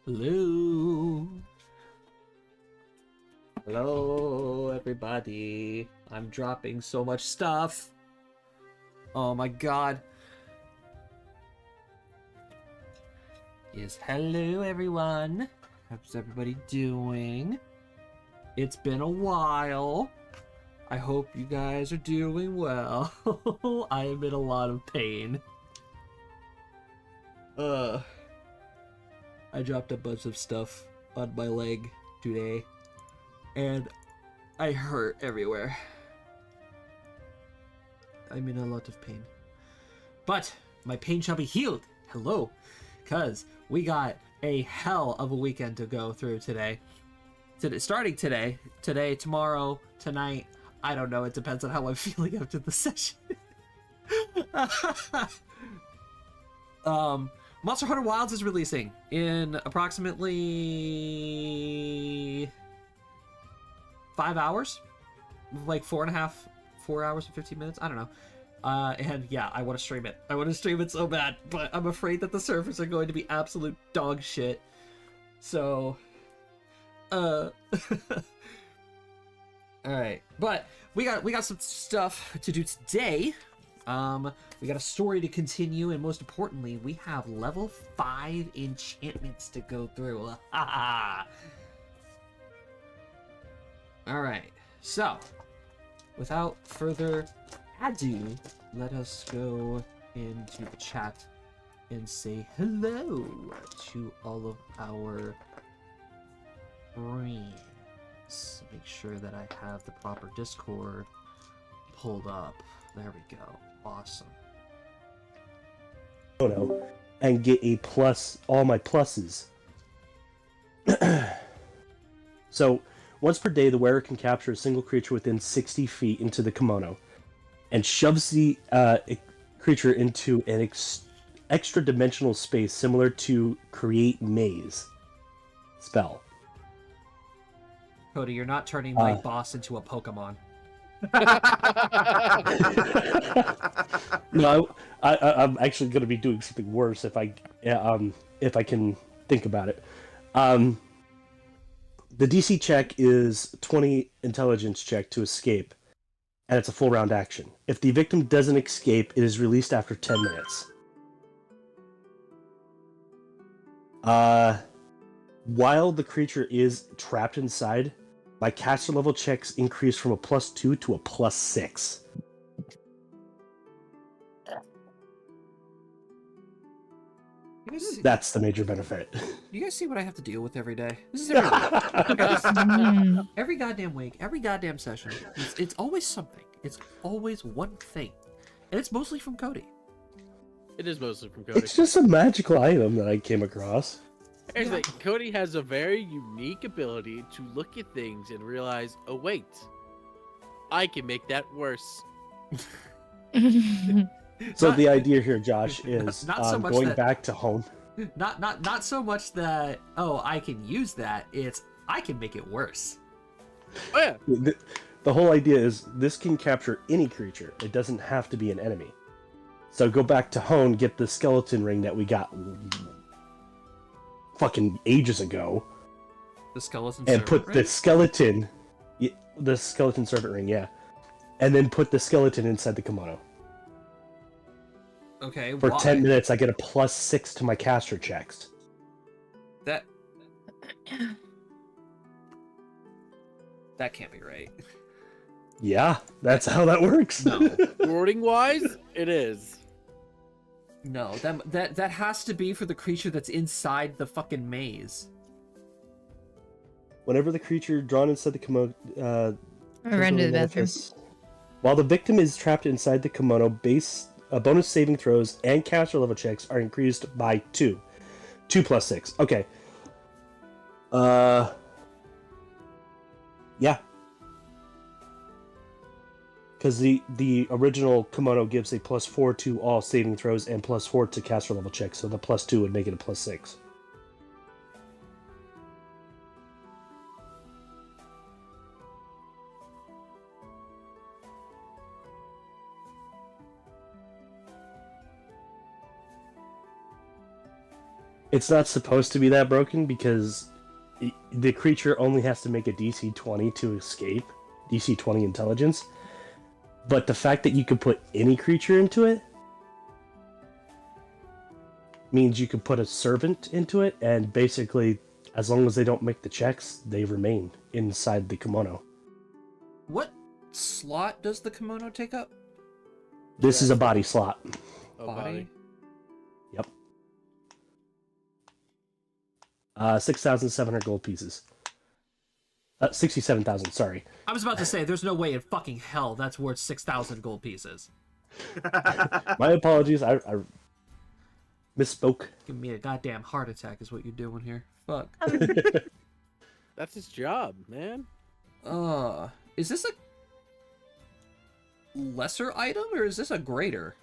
Hello. Hello, everybody. I'm dropping so much stuff. Oh my god. Yes, hello, everyone. How's everybody doing? It's been a while. I hope you guys are doing well. I am in a lot of pain. I dropped a bunch of stuff on my leg today, and I hurt everywhere. I'm in a lot of pain. But my pain shall be healed. Hello. Because we got a hell of a weekend to go through today. Starting today, tomorrow, tonight. I don't know. It depends on how I'm feeling after the session. Monster Hunter Wilds is releasing in approximately 5 hours, like 4 hours and 15 minutes. I don't know. And yeah, I want to stream it. I want to stream it so bad, but I'm afraid that the servers are going to be absolute dog shit. So, all right. But we got some stuff to do today. We got a story to continue, and most importantly, we have level 5 enchantments to go through. Alright, so, without further ado, let us go into the chat and say hello to all of our friends. Make sure that I have the proper Discord pulled up. There we go. Awesome. And get a plus, all my pluses. So, once per day, the wearer can capture a single creature within 60 feet into the kimono, and shoves the creature into an extra-dimensional space similar to Create Maze spell. Cody, you're not turning my boss into a Pokemon. No, I'm actually going to be doing something worse if I can think about it. The DC check is 20 intelligence check to escape, and it's a full round action. If the victim doesn't escape, it is released after 10 minutes. While the creature is trapped inside, my caster level checks increase from a +2 to a +6. That's the major benefit. You guys see what I have to deal with every day? This is every week. Every goddamn week, every goddamn session. It's always something. It's always one thing. And it's mostly from Cody. It is mostly from Cody. It's just a magical item that I came across. Here's the thing, Cody has a very unique ability to look at things and realize, oh wait, I can make that worse. So the idea here, Josh, is not so much going that, back to home. Not so much that, oh, I can use that. It's I can make it worse. Oh yeah. The whole idea is this can capture any creature. It doesn't have to be an enemy. So go back to home, get the skeleton ring that we got fucking ages ago. The skeleton and servant put ring? the skeleton servant ring, yeah. And then put the skeleton inside the kimono. Okay, For why? 10 minutes, I get a +6 to my caster checks. That can't be right. Yeah, that's how that works. No. Wording wise, it is. No, that has to be for the creature that's inside the fucking maze. Whenever the creature drawn inside the kimono I ran to the bathroom. while the victim is trapped inside the kimono, bonus saving throws and caster level checks are increased by 2. 2 + 6. Okay. Yeah. Because the original kimono gives a +4 to all saving throws and +4 to caster level checks, so the +2 would make it a +6. It's not supposed to be that broken because the creature only has to make a DC 20 to escape, DC 20 intelligence. But the fact that you could put any creature into it means you could put a servant into it, and basically, as long as they don't make the checks, they remain inside the kimono. What slot does the kimono take up? This is a body slot. Oh, body. Yep. 6,700 gold pieces. 67,000, sorry. I was about to say, there's no way in fucking hell that's worth 6,000 gold pieces. My apologies, I misspoke. Give me a goddamn heart attack is what you're doing here. Fuck. That's his job, man. Is this a lesser item or is this a greater?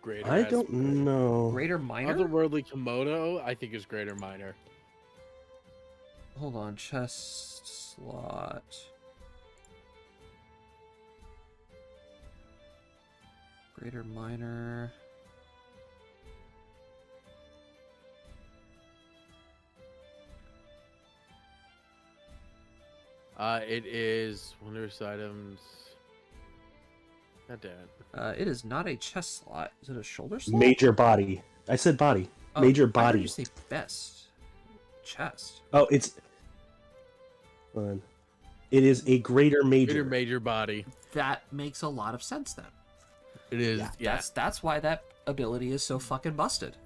Greater. I don't know. Greater minor? Otherworldly kimono, I think, is greater minor. Hold on, chest slot. Greater minor. It is wondrous items. God damn it. It is not a chest slot. Is it a shoulder slot? Major body. I said body. Major I heard body. you say best. Chest. Oh, it's... Hold on. It is a greater major. Greater major body. That makes a lot of sense then. It is. Yeah. That's why that ability is so fucking busted.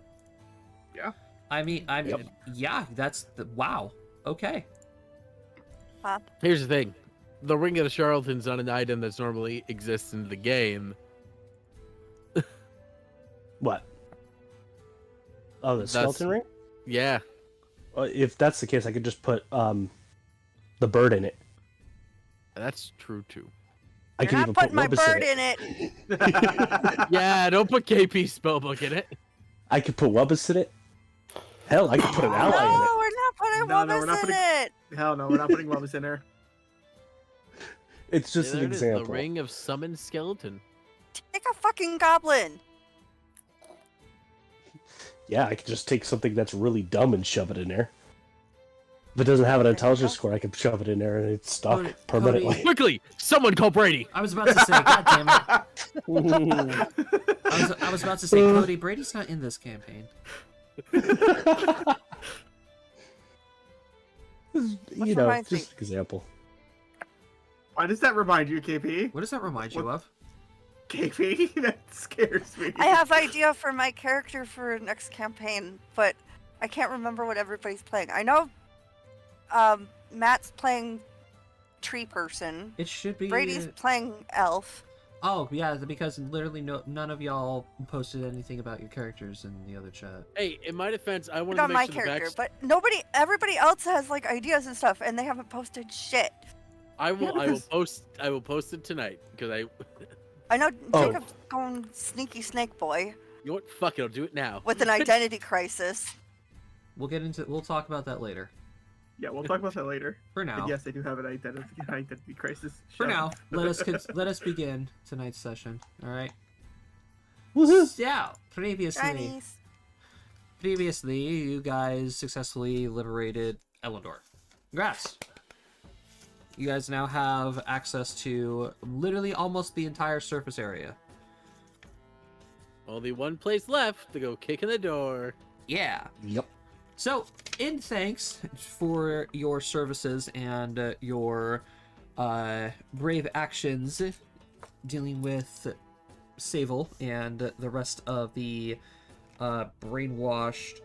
Yeah. I mean, yeah, that's the wow. Okay. Here's the thing. The Ring of the Charlatan's not an item that's normally exists in the game. What? Oh, the skeleton ring? Yeah. If that's the case, I could just put the bird in it. That's true, too. I You're can not even putting put my Wubbus bird in in it. Yeah, don't put KP spellbook in it. I could put Wubbus in it. Hell, I could put an ally in it. No, we're not putting No, no, Wubbus we're not in putting- it. Hell no, we're not putting Wubbus in there. It's just There an it is, example. the Ring of Summoned Skeleton. Take a fucking goblin. Yeah, I could just take something that's really dumb and shove it in there. If it doesn't have an intelligence score, I could shove it in there and it's stuck Cody- permanently. Quickly! Someone call Brady! I was about to say, God damn it. I was about to say, Cody, Brady's not in this campaign. You know, reminds me- just an example. Why does that remind you, KP? What does that remind you of? KP? That scares me. I have idea for my character for next campaign, but I can't remember what everybody's playing. I know Matt's playing tree person. It should be. Brady's playing elf. Oh yeah, because literally none of y'all posted anything about your characters in the other chat. Hey, in my defense, I I wanted got to my make sure character, but everybody else has like ideas and stuff, and they haven't posted shit. I will because- post it tonight because I know Oh. Jacob's going sneaky snake boy you know what? Fuck it, I'll do it now. with an identity crisis. We'll talk about that later. Yeah, we'll talk about that later. For now. But yes, I do have an identity crisis. For Shut now, up. let us begin tonight's session. All right. Woohoo! Yeah. Previously, Chinese. you guys successfully liberated Elendor. Congrats. You guys now have access to literally almost the entire surface area. Only one place left to go kick in the door. Yeah. Yep. So, in thanks for your services and your brave actions dealing with Sable and the rest of the brainwashed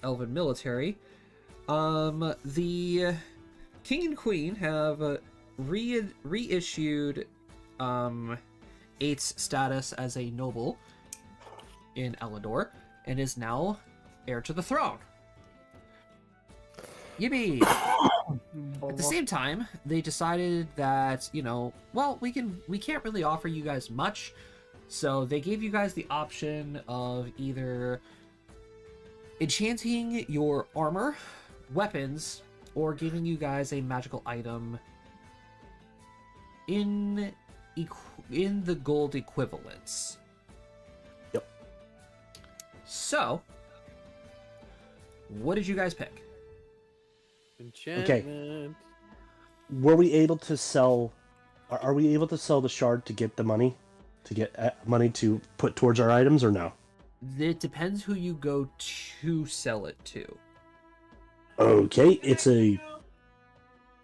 elven military, the King and Queen have reissued Eight's status as a noble in Elendor and is now heir to the throne. Yippee! At the same time, they decided that, well, we can't really offer you guys much, so they gave you guys the option of either enchanting your armor, weapons, or giving you guys a magical item in the gold equivalents. Yep. So, What did you guys pick? Enchantment. Were we able to sell? Are we able to sell the shard to get the money? To get money to put towards our items, or no? It depends who you go to sell it to. Okay, it's a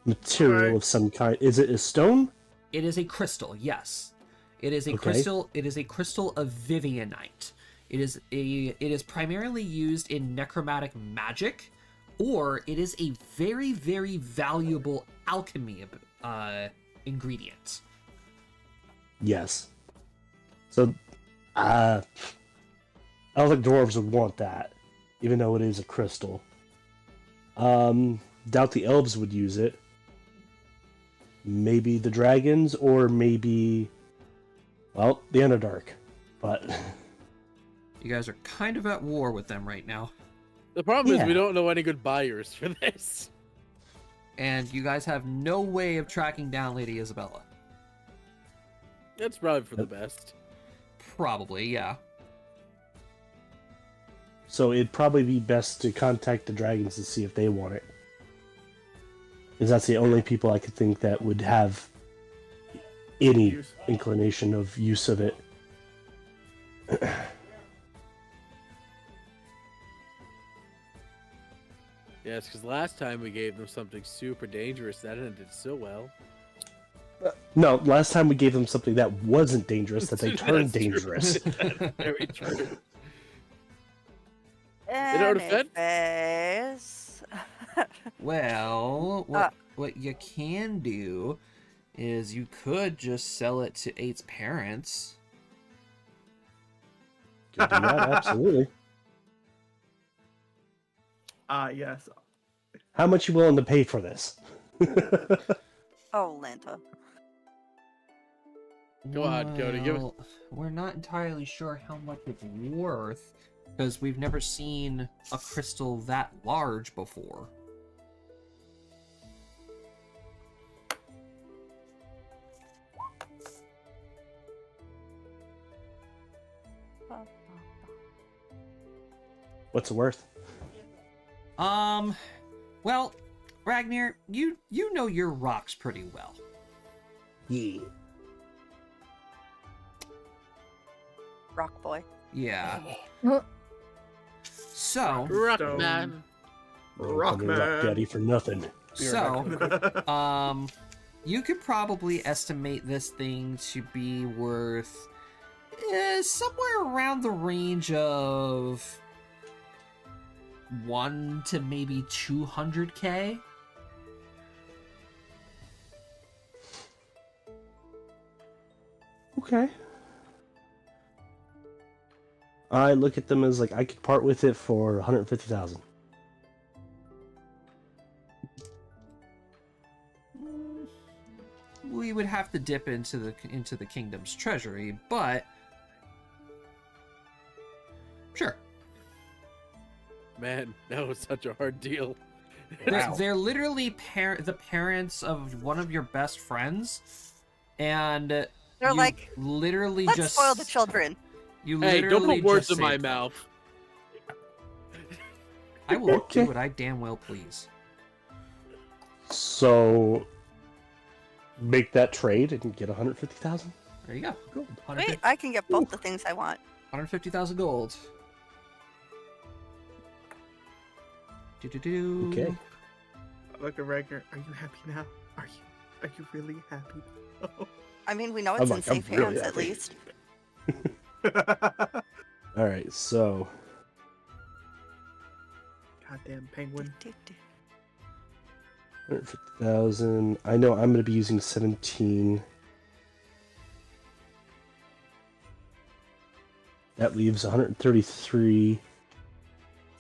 material of some kind. Is it a stone? It is a crystal, yes. It is a Okay. crystal. It is a crystal of Vivianite. It is primarily used in necromantic magic, or it is a very, very valuable alchemy ingredient. Yes. So, I don't think dwarves would want that, even though it is a crystal. Doubt the elves would use it. Maybe the dragons, or maybe, well, the Underdark. But You guys are kind of at war with them right now. The problem is Yeah. we don't know any good buyers for this. And you guys have no way of tracking down Lady Isabella. That's probably for the best. Probably, yeah. so it'd probably be best to contact the dragons to see if they want it. Because that's the only people I could think that would have any Use. inclination of use of it. Yes, because last time we gave them something super dangerous that ended so well. No, last time we gave them something that wasn't dangerous, that they turned That's true. dangerous. Very true. Anyways, Well, what you can do is you could just sell it to Eight's parents. Could do that, absolutely. Yes. How much you willing to pay for this? oh, Lanta. Go on, Cody, give us- Well, we're not entirely sure how much it's worth, because we've never seen a crystal that large before. What's it worth? Well, Ragnar, you know your rocks pretty well. Yeah. Rock boy. Yeah. Oh, So, Rockman. Rock Daddy for nothing. so, you could probably estimate this thing to be worth somewhere around the range of 1 to maybe 200K. Okay. I look at them as like I could part with it for 150,000. We would have to dip into the kingdom's treasury, but sure. Man, that was such a hard deal. They're literally the parents of one of your best friends, and They're you like, literally let's just spoil the children. You Hey, don't literally put words just in my saved them. mouth. I will Okay. do what I damn well please. So make that trade and get 150,000. There you go. Gold. Wait, I can get both the things I want. 150,000 gold. Do-do-do. Okay. Look at Ragnar. Are you happy now? Are you really happy? I mean, we know I'm it's in like, I'm safe really hands at happy. least. All right. So Goddamn penguin. 150,000. I know I'm going to be using 17. That leaves 133.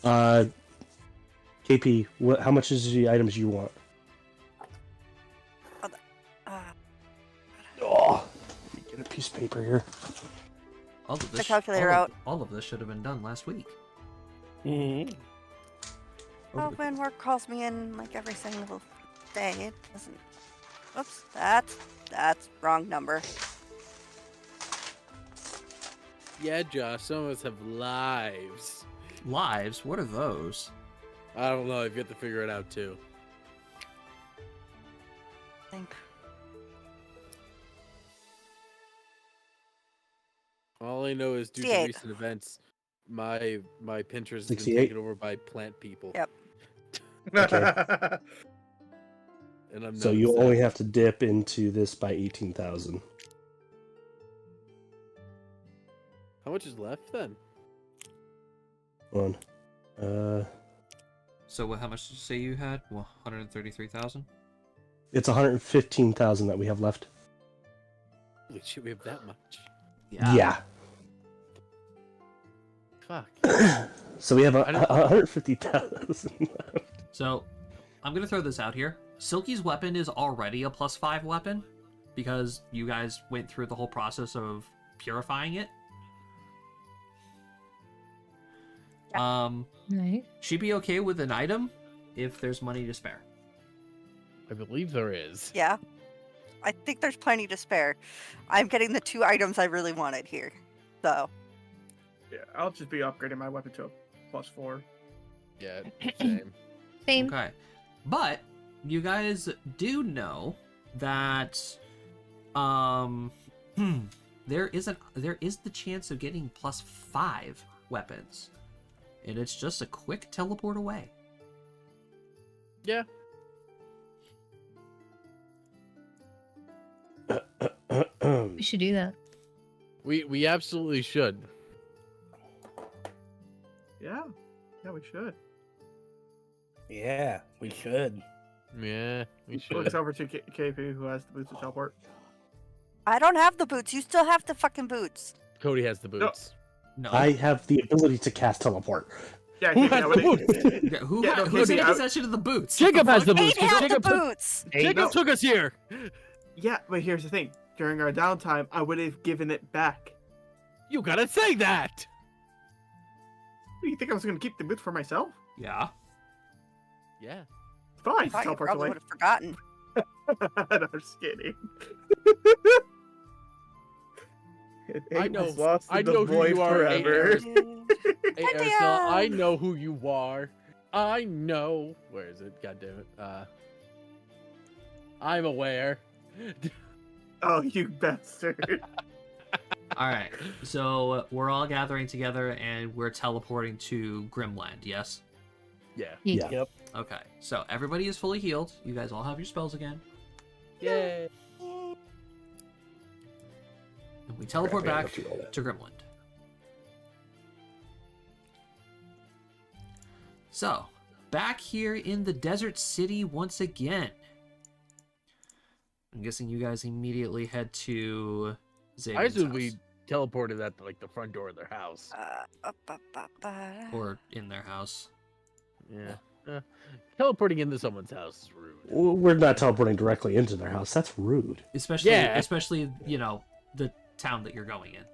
KP, how much is the items you want? Uh, Oh, let me get a piece of paper here. All of the this, calculator all out. All of this should have been done last week. Oh, when work calls me in like every single day, it doesn't. Oops, that's wrong number. Yeah, Josh, some of us have lives. Lives? What are those? I don't know. If you have to figure it out too. Think. All I know is due to 68. recent events, my Pinterest has been 68? taken over by plant people. Yep. Okay. And I'm So not you upset. only have to dip into this by 18,000. How much is left then? On. So how much did you say you had? Well, 133,000. It's 115,000 that we have left. Holy shit, we have that much. Yeah. Fuck. So we have I don't- 150,000. So, I'm gonna throw this out here. Silky's weapon is already a +5 weapon because you guys went through the whole process of purifying it. Right. She'd be okay with an item if there's money to spare. I believe there is. Yeah. I think there's plenty to spare. I'm getting the 2 items I really wanted here. So, Yeah, I'll just be upgrading my weapon to a +4. Yeah, same. Same. Okay. But you guys do know that there is the chance of getting +5 weapons. And it's just a quick teleport away. Yeah. We should do that. We absolutely should. Yeah, we should. Yeah, we should. Yeah, we should. Looks over to KP, who has the boots to teleport. I don't have the boots. You still have the fucking boots. Cody has the boots. No. I have the ability to cast teleport. Yeah, Who KP, has I the would've- Yeah, who Yeah, no, who's KP, in I- possession of the boots? Jacob has the boots. Kate had the Jacob took, boots. Jacob no. took us here. Yeah, but here's the thing. During our downtime, I would have given it back. You gotta say that. What, you think I was going to keep the boots for myself? Yeah. Yeah. Fine, I thought you teleport probably away. would have forgotten. No, I'm just kidding. I It know- was lost in I the know who void you are, forever. Hey, Idea! Ursula, I know who you are. I know. Where is it? God damn it. I'm aware. Oh, you bastard. All right. So we're all gathering together and we're teleporting to Grimland. Yes. Yeah. Yeah. Yep. Okay. So everybody is fully healed. You guys all have your spells again, Yay. and we teleport Crap, I back have to roll that. to Grimland. So, back here in the desert city once again. I'm guessing you guys immediately head to Zayden's I assume house. we teleported at like the front door of their house. Or in their house. Yeah. Teleporting into someone's house is rude. We're not teleporting directly into their house. That's rude. Especially, you know, the town that you're going in.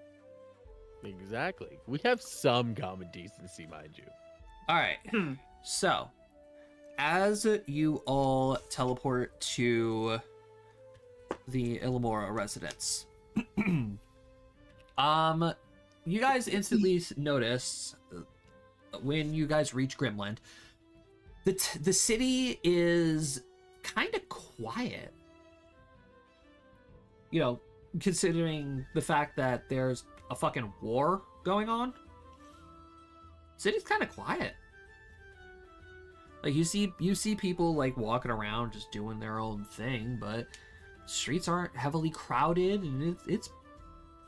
Exactly. We have some common decency, mind you. All right. So, as you all teleport to the Illamora residence, you guys instantly notice when you guys reach Grimland, the city is kind of quiet. You know, considering the fact that there's a fucking war going on. City's kind of quiet. Like you see people like walking around just doing their own thing, but streets aren't heavily crowded and it's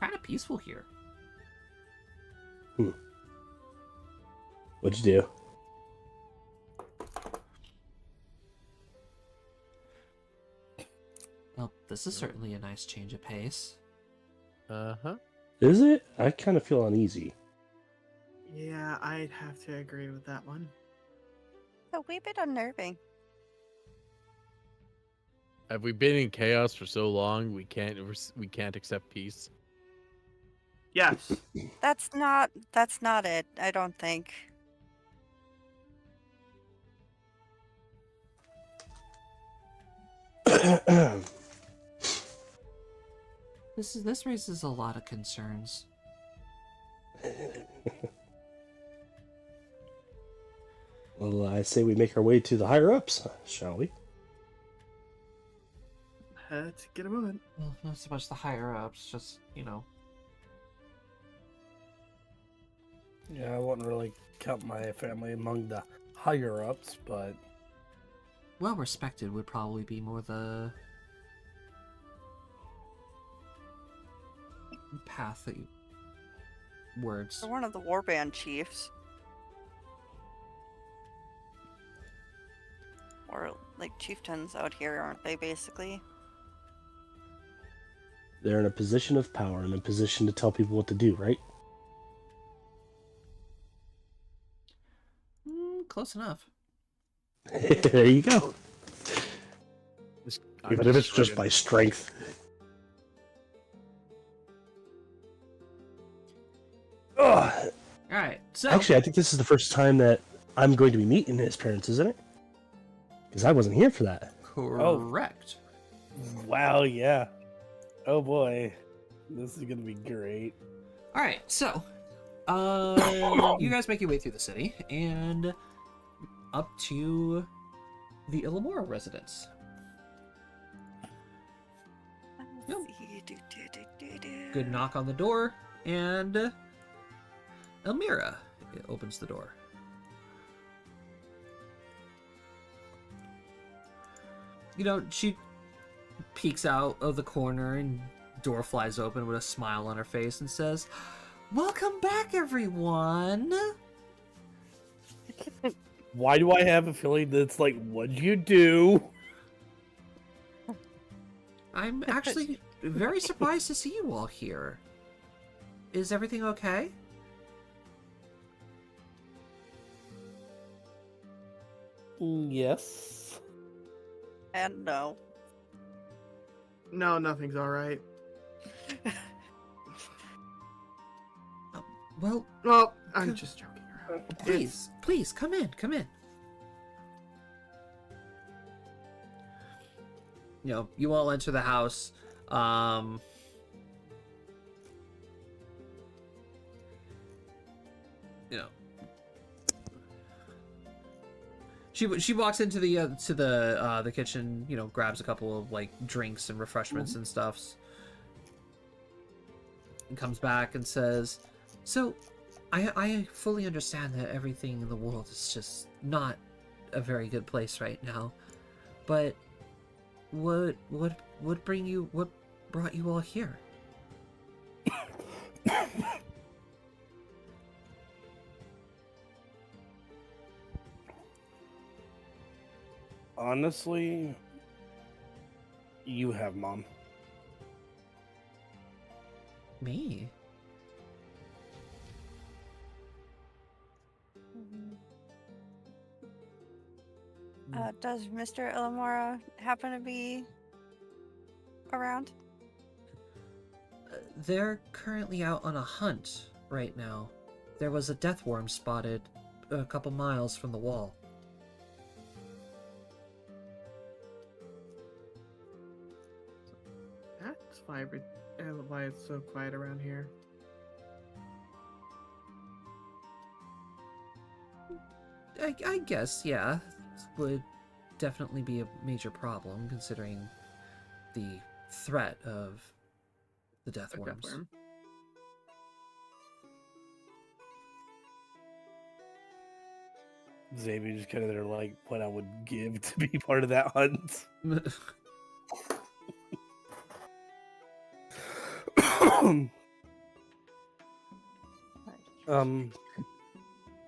kind of peaceful here. What'd you do? Well, this is certainly a nice change of pace. Uh-huh. Is it? I kind of feel uneasy. Yeah, I'd have to agree with that one. A wee bit unnerving. Have we been in chaos for so long we can't accept peace? Yes. That's not it, I don't think. This raises a lot of concerns. Well, I say we make our way to the higher ups, shall we? Let's get a moving. Well, not so much the higher ups, just, Yeah, I wouldn't really count my family among the higher ups, but well respected would probably be more the path that you words. They're one of the warband chiefs. Or like chieftains out here, aren't they, basically? They're in a position of power and a position to tell people what to do, right? Close enough. There you go. I'm Even if it's just ready. by strength. Ugh. Alright, so Actually, I think this is the first time that I'm going to be meeting his parents, isn't it? Because I wasn't here for that. correct. wow, yeah. Oh boy, this is gonna be great. Alright, so you guys make your way through the city and up to the Illamora residence. Yep. Good knock on the door, and Elmira opens the door. She peeks out of the corner, and door flies open with a smile on her face and says, "Welcome back, everyone." Why do I have a feeling that's like, what'd you do? I'm actually very surprised to see you all here. Is everything okay? Yes. And no. No, nothing's alright. Well, Well, I'm just joking around. please, come in. You all enter the house. She walks into the kitchen, grabs a couple of like drinks and refreshments and stuffs, and comes back and says, "So, I fully understand that everything in the world is just not a very good place right now, but what brought you all here?" Honestly, you have Mom. Me? Does Mr. Illamora happen to be around? They're currently out on a hunt right now. There was a death worm spotted a couple miles from the wall. That's why it's so quiet around here. I guess, yeah. Would definitely be a major problem considering the threat of the death A worms. death worm. Xavier just kind of there like what I would give to be part of that hunt.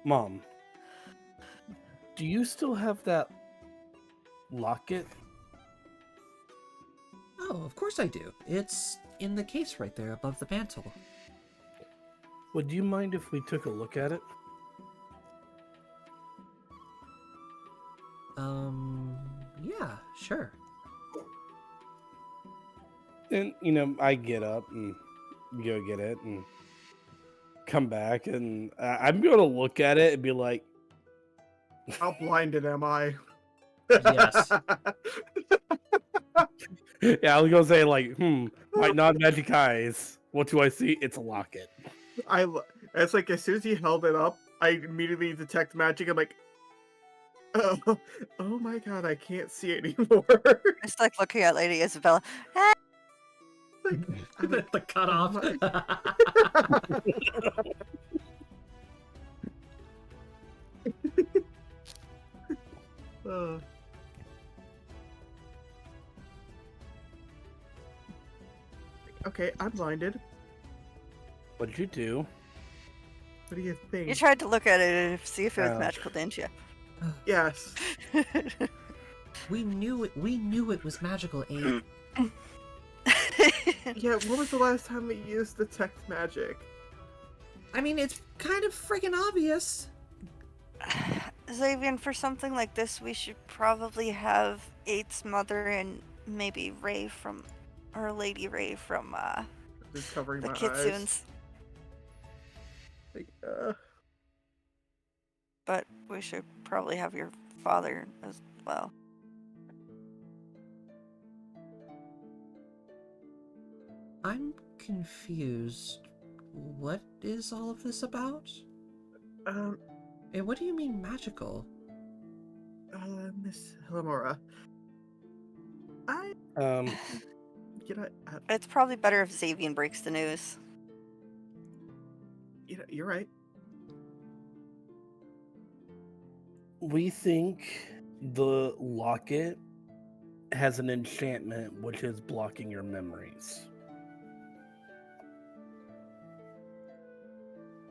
Mom, do you still have that locket? Oh, of course I do. It's in the case right there above the mantle. Would you mind if we took a look at it? Yeah, sure. And, I get up and go get it and come back, and I'm going to look at it and be like, How blinded am I? Yes. yeah, I was going to say, like, my non-magic eyes, what do I see? It's a locket. It's like as soon as he held it up, I immediately detect magic. I'm like, Oh, oh my god, I can't see anymore. It's like looking at Lady Isabella. Like, I'm like, The cutoff. uh. Okay, I'm blinded. What'd you do? What do you think? You tried to look at it and see if it was Oh. magical, didn't you? Yes. We knew it was magical, Abe. Yeah, when was the last time we used detect magic? I mean, it's kind of friggin' obvious. Xavier, for something like this, we should probably have Eight's mother and maybe Ray from, or Lady Ray from Just covering the my eyes. Kitsunes. Like, But we should probably have your father as well. I'm confused. What is all of this about? And what do you mean magical? Miss Hilamora. You know, It's probably better if Xavier breaks the news. you're right. We think the locket has an enchantment which is blocking your memories.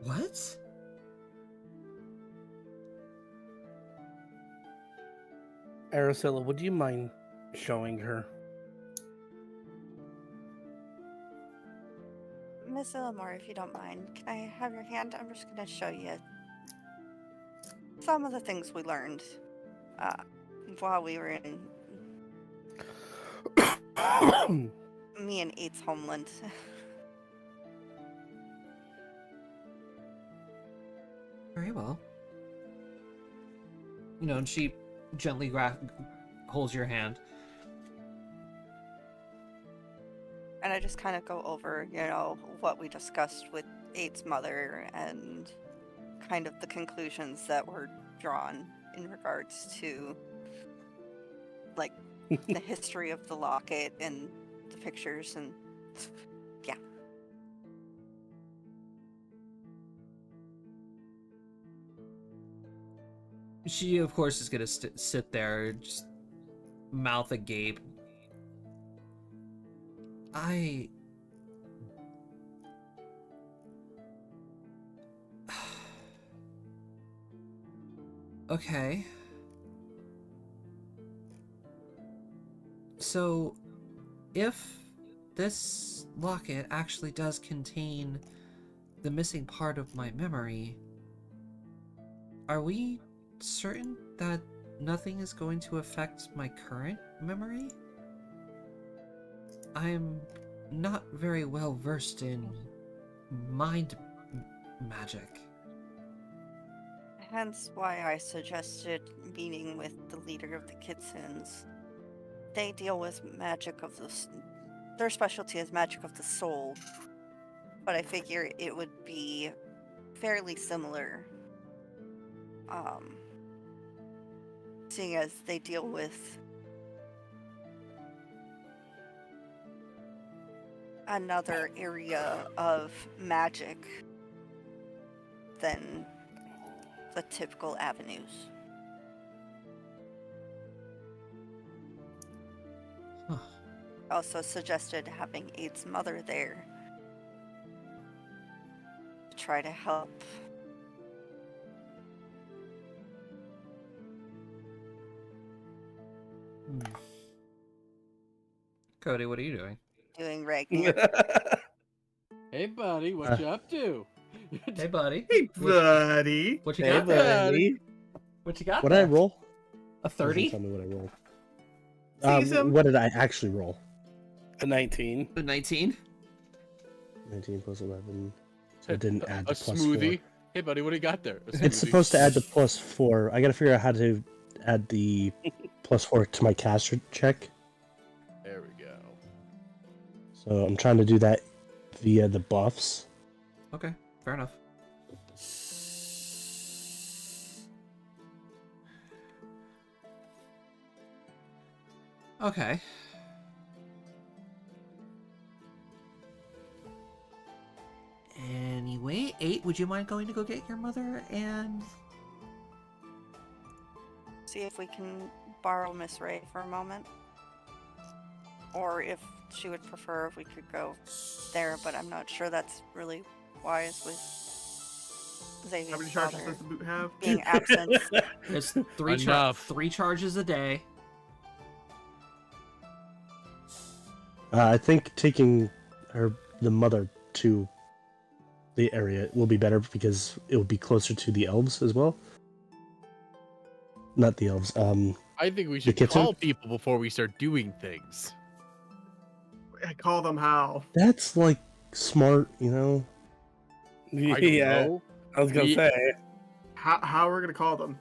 What? Araceli, would you mind showing her? Miss Illamore, if you don't mind, can I have your hand? I'm just going to show you some of the things we learned while we were in me and Eight's homeland. Very well. You know, and she gently holds your hand. And I just kind of go over, you know, what we discussed with Eight's mother and kind of the conclusions that were drawn in regards to, like, the history of the locket and the pictures and, yeah. She, of course, is gonna sit there, just mouth agape. Okay. So, if this locket actually does contain the missing part of my memory, are we certain that nothing is going to affect my current memory? I'm not very well versed in mind magic. Hence why I suggested meeting with the leader of the Kitsunes. They deal with magic of the... Their specialty is magic of the soul. But I figure it would be fairly similar. Seeing as they deal with another area of magic than the typical avenues. Huh. Also suggested having Eight's mother there to try to help. Cody, what are you doing? Doing Ragnar. Hey, buddy, what you up to? Hey, buddy. Hey, buddy. What you Hey, got there? buddy. What you got What did I there? roll? A Doesn't 30? Tell me what I rolled. Season. What did I actually roll? A 19. A 19? 19 plus 11. So I didn't add A the plus smoothie. 4. Hey, buddy, what do you got there? A It's smoothie. supposed to add the plus 4. I gotta figure out how to add the plus 4 to my caster check. There we go. So I'm trying to do that via the buffs. Okay, fair enough. Okay. Anyway, 8, would you mind going to go get your mother and... See if we can borrow Miss Ray for a moment. Or if she would prefer if we could go there, but I'm not sure that's really wise with How many Xavier's charges father does the boot have? being absent. It's 3 Enough. 3 charges a day. I think taking the mother to the area will be better because it will be closer to the elves as well. Not the elves. I think we should kitchen? call people before we start doing things. I call them how? That's like smart, you know. I don't Yeah, know. I was gonna We- say. How are we gonna call them?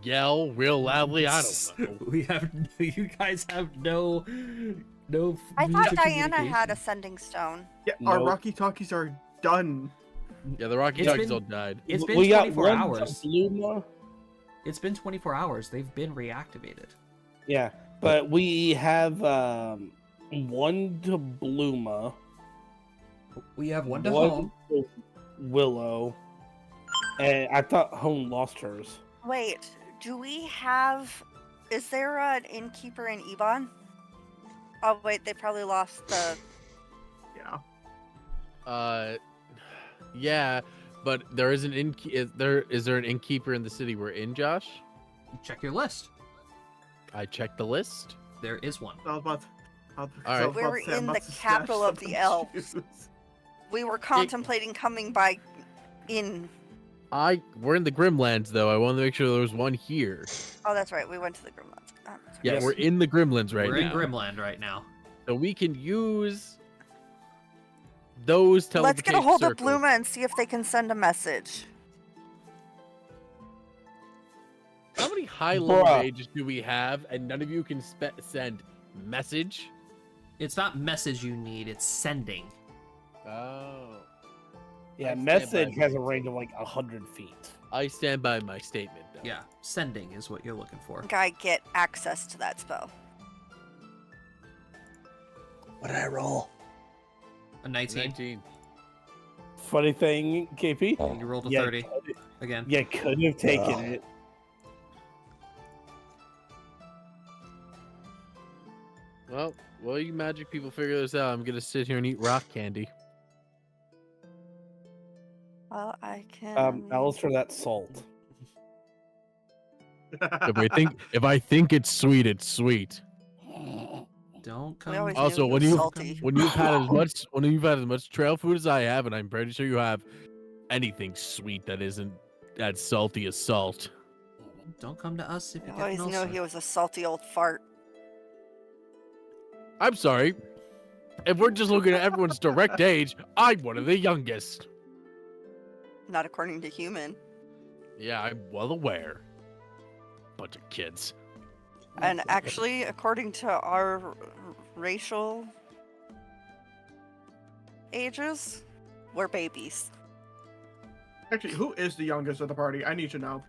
Yell real loudly. I don't know. We have you guys have no I means thought of Diana had communication. a sending stone. Yeah, our Nope. Rocky Talkies are done. Yeah, the Rocky It's Talkies been- all died. It's been We got 24 one hours. Bluma. It's been 24 hours. They've been reactivated. Yeah, but we have one to Bluma, We have one to one home. to Willow, and I thought Home lost hers. Wait, do we have... Is there an innkeeper in Ebon? Oh wait, they probably lost the... Yeah. Yeah, but there is an is there an innkeeper in the city we're in, Josh? Check your list. I checked the list. There is one. I was about to, All I right. was about We're to say, I'm in about the to capital stash of the some elves. shoes. We were contemplating coming by in... We're in the Grimlands though. I want to make sure there was one here. Oh, that's right. We went to the Grimlands. Oh, that's right. Yeah, Yes. we're in the Grimlands right We're now. in Grimland right now. So we can use those Let's teleportation get a hold circles. of Bluma and see if they can send a message. How many high-level Bruh. mages do we have, and none of you can send message? It's not message you need, it's sending. Oh. Yeah, I stand message by has a range of like 100 feet. I stand by my statement, though. Yeah, sending is what you're looking for. Guy, get access to that spell. What did I roll? A 19. 19. Funny thing, KP. And you rolled a Yeah, 30. Again. Yeah, could have taken Ugh. it. Well, you magic people figure this out. I'm gonna sit here and eat rock candy. Well, I can... Alistair, that's salt. If I think it's sweet, it's sweet. Don't come. always knew Also, it when was you salty. when you've had as much trail food as I have, and I'm pretty sure you have, anything sweet that isn't as salty as salt. Don't come to us if you I get always an knew ulcer. he was a salty old fart. I'm sorry. If we're just looking at everyone's direct age, I'm one of the youngest. Not according to human. Yeah, I'm well aware. Bunch of kids. And actually, according to our racial ages, we're babies. Actually, who is the youngest of the party? I need to know.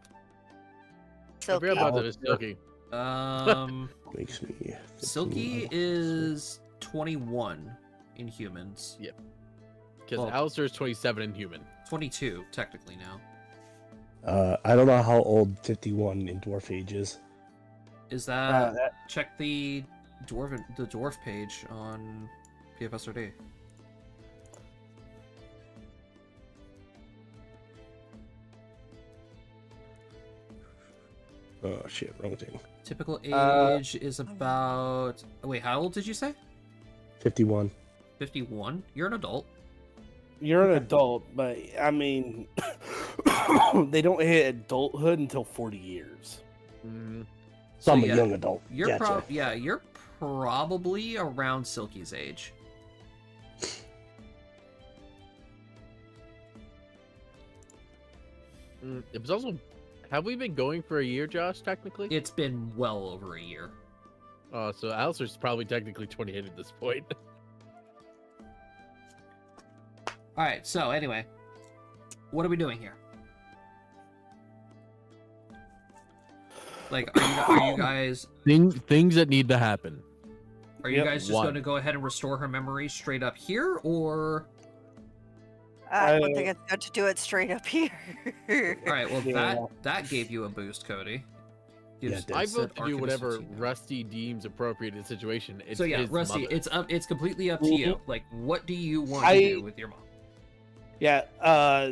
I forgot Silky. about that. It's Silky. Makes me. Silky is 21 in humans. Because Well- Alistair is 27 in human. 22 technically now. I don't know how old 51 in dwarf age is. Is Uh, that check the dwarf page on PFSRD. Oh shit, wrong thing. Typical age is about. Wait, how old did you say? 51. 51. You're an adult. You're an adult, but I mean, they don't hit adulthood until 40 years. Mm, So I'm yeah, a young adult. You're Gotcha. you're probably around Silky's age. It was also. Have we been going for a year, Josh? Technically. It's been well over a year. Oh, so Alistair's probably technically 28 at this point. All right. So anyway, what are we doing here? Like, are you guys Things that need to happen. are you Yep. guys just One. going to go ahead and restore her memory straight up here, or? I don't think it's good to do it straight up here. All right, well Yeah. that gave you a boost, Cody. Yeah, Gives- it did. I said vote to do Arcanist whatever 15 now. Rusty deems appropriate in the situation. It's So yeah, his Rusty, mother. it's completely up to you. Mhm. Like, what do you want to I- do with your mom? Yeah,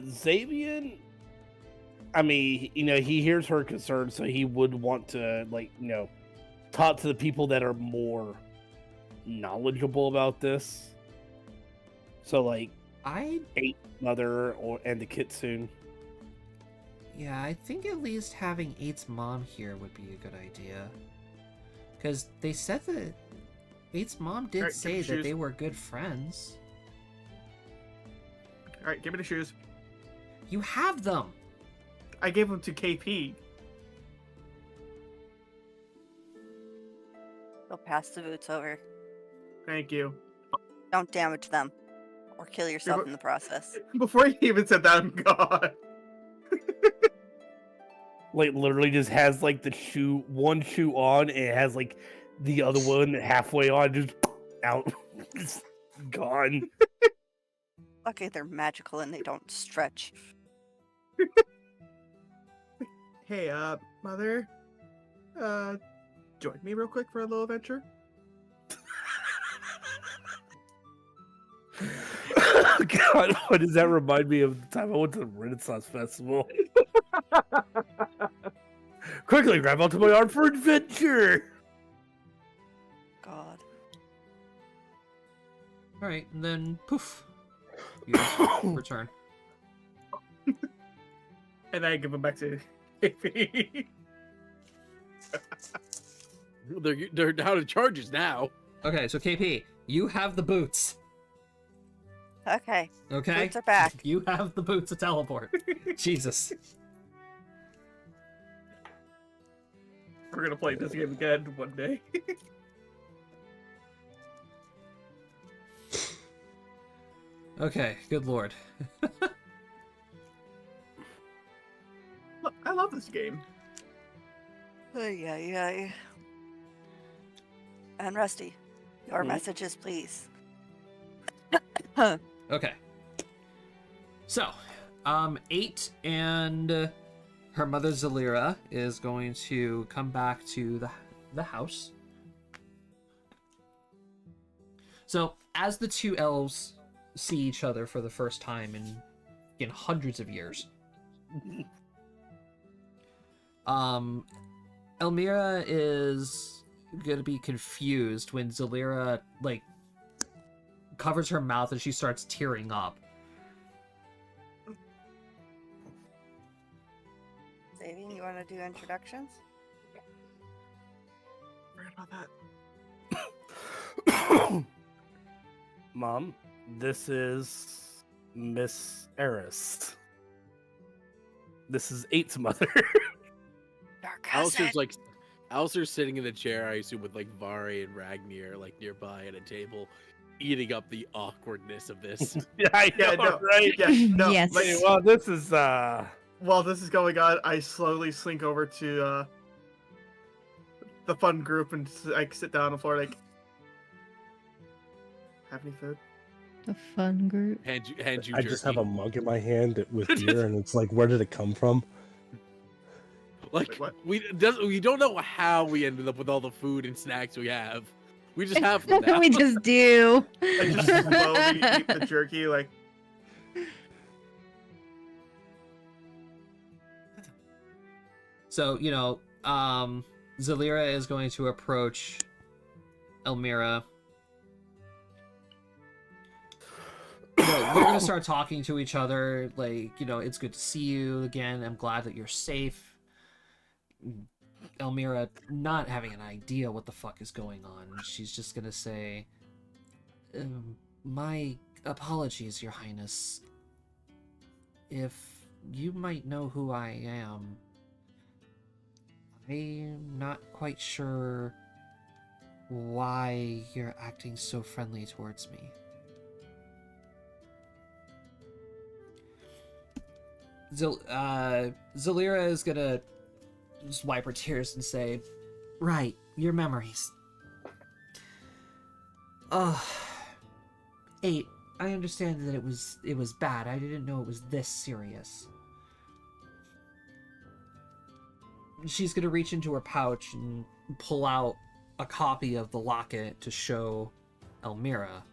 Xavier. I mean, he hears her concern, so he would want to, talk to the people that are more knowledgeable about this. So, like, I mother and the kitsune. Yeah, I think at least having Eight's mom here would be a good idea. Because they said that Eight's mom did Alright, say give me that shoes. they were good friends. All right, give me the shoes. You have them! I gave them to KP. Go pass the boots over. Thank you. Don't damage them. Or kill yourself but- in the process. Before he even said that, I'm gone. Like, literally just has, like, one shoe on, and it has, like, the other one halfway on, just out. Just gone. Lucky they're magical and they don't stretch. Hey, mother. Join me real quick for a little adventure. God, what does that remind me of the time I went to the Renaissance Festival? Quickly, grab onto my arm for adventure! God. Alright, and then poof. You just return. And I give them back to KP. They're down to charges now. Okay, so KP, you have the boots. Okay. Okay? Boots are back. You have the boots to teleport. Jesus. We're gonna play this game again one day. Okay, good lord. Look, I love this game. Yeah. And Rusty, your Mhm. messages, please. Okay. So, 8 and her mother Zalira is going to come back to the house. So, as the two elves see each other for the first time in hundreds of years, Elmira is gonna be confused when Zalira covers her mouth and she starts tearing up. Saving, you want to do introductions? Forgot about that. Mom, this is Miss Eris. This is Eight's mother. Your cousin. Alistair's sitting in the chair, I assume, with like Vari and Ragnir nearby at a table, eating up the awkwardness of this. Yeah, I Yeah, know, no, right? Yeah, no. Yes. Like, Well, this is while this is going on, I slowly slink over to the fun group and sit down on the floor like, have any food? A fun group. hand you I just have jerky. a mug in my hand with beer, and it's like, where did it come from? Like Wait, what? we don't know how we ended up with all the food and snacks we have. We just have them now. We just do. I just slowly eat the jerky like. So, Zalira is going to approach Elmira. We're going to start talking to each other. It's good to see you again. I'm glad that you're safe. Elmira, not having an idea what the fuck is going on, she's just going to say, my apologies, Your Highness. If you might know who I am, I'm not quite sure why you're acting so friendly towards me. Zalira is gonna just wipe her tears and say, right, your memories. Ugh. 8, I understand that it was bad. I didn't know it was this serious. She's gonna reach into her pouch and pull out a copy of the locket to show Elmira.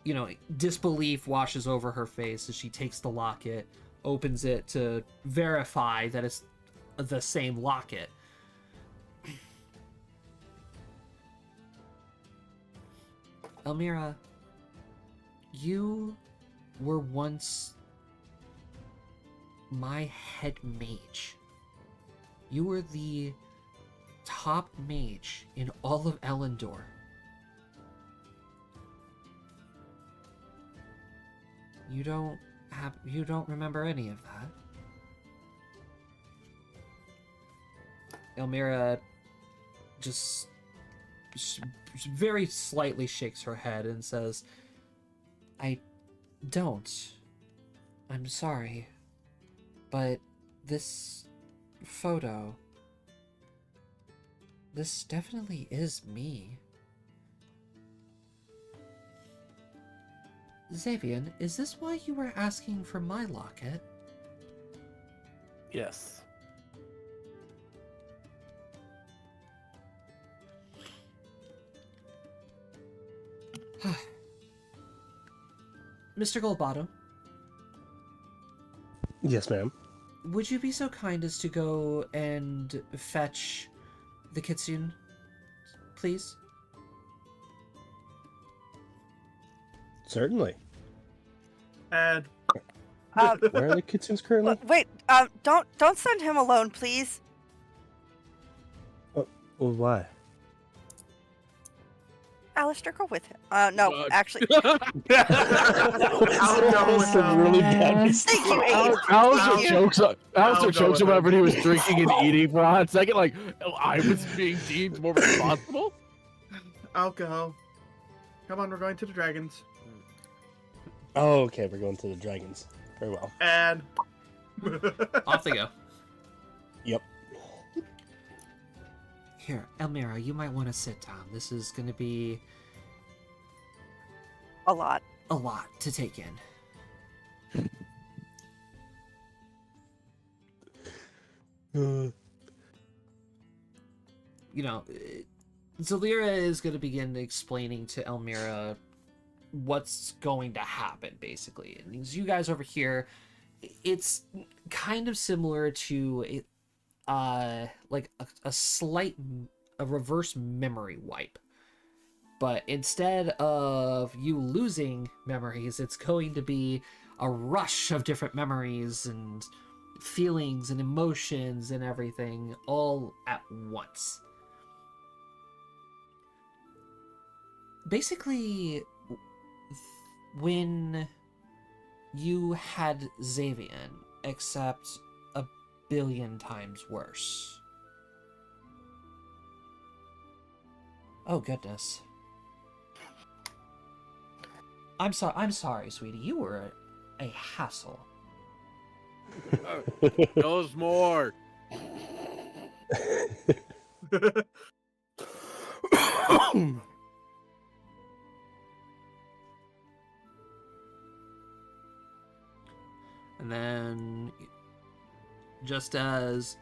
You know, disbelief washes over her face as she takes the locket, opens it to verify that it's the same locket. Elmira, you were once my head mage. You were the top mage in all of Elendor. You don't remember any of that? Elmira just very slightly shakes her head and says, I don't. I'm sorry. But this photo, this definitely is me. Xavian, is this why you were asking for my locket? Yes. Mr. Goldbottom, Yes, ma'am. would you be so kind as to go and fetch the kitsune, please? Certainly. And Where are the kitsunes currently? Wait, don't send him alone, please. Well, why? Alistair, go with him. No, actually, That's a really bad mistake. thank you, Abe. Alistair Thank you. chokes up. I'll Alistair go chokes with him whenever him. he was drinking and eating for a hot second. Like, oh, I was being deemed more responsible. I'll go. Come on, we're going to the dragons. Oh, okay, we're going to the dragons. Very well. And Off they go. Yep. Here, Elmira, you might want to sit down. This is going to be A lot. a lot to take in. You know, Zalira is going to begin explaining to Elmira what's going to happen, basically. And as you guys over here, it's kind of similar to like a slight a reverse memory wipe. But instead of you losing memories, it's going to be a rush of different memories and feelings and emotions and everything all at once. Basically, when you had Xavian, except a billion times worse. Oh goodness. I'm sorry, sweetie. You were a hassle. Tell us more. And then, just as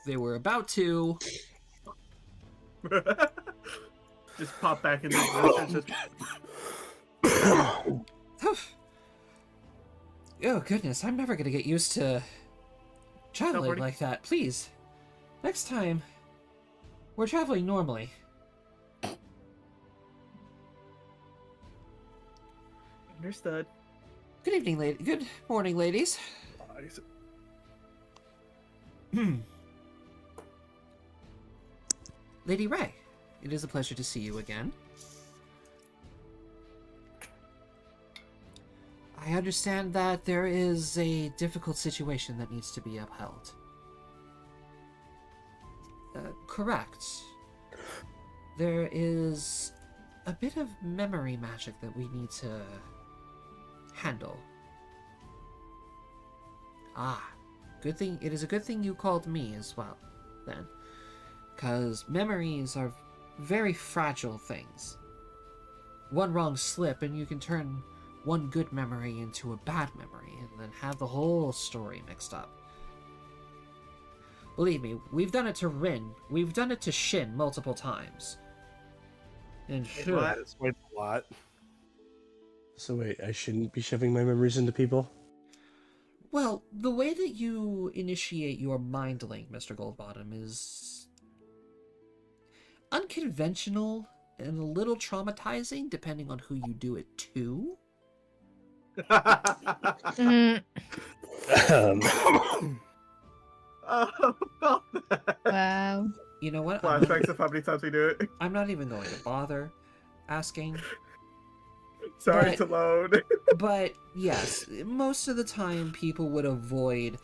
they were about to, just pop back into the oh goodness, I'm never gonna get used to traveling Teleporting. like that. Please, next time, we're traveling normally. Understood. Good evening, lady. Good morning, ladies. Lady Ray, it is a pleasure to see you again. I understand that there is a difficult situation that needs to be upheld. Correct. There is a bit of memory magic that we need to handle. Ah, Good thing it is a good thing you called me as well, then, because memories are very fragile things. One wrong slip, and you can turn one good memory into a bad memory, and then have the whole story mixed up. Believe me, we've done it to Rin. We've done it to Shin multiple times. And What? That's quite a lot. So wait, I shouldn't be shoving my memories into people? well, the way that you initiate your mind link, Mr. Goldbottom, is unconventional and a little traumatizing, depending on who you do it to. Mm, About that. wow. You know what? Flashbacks of how many times we do it. I'm not even going to bother asking. Sorry But- to load. But yes, most of the time people would avoid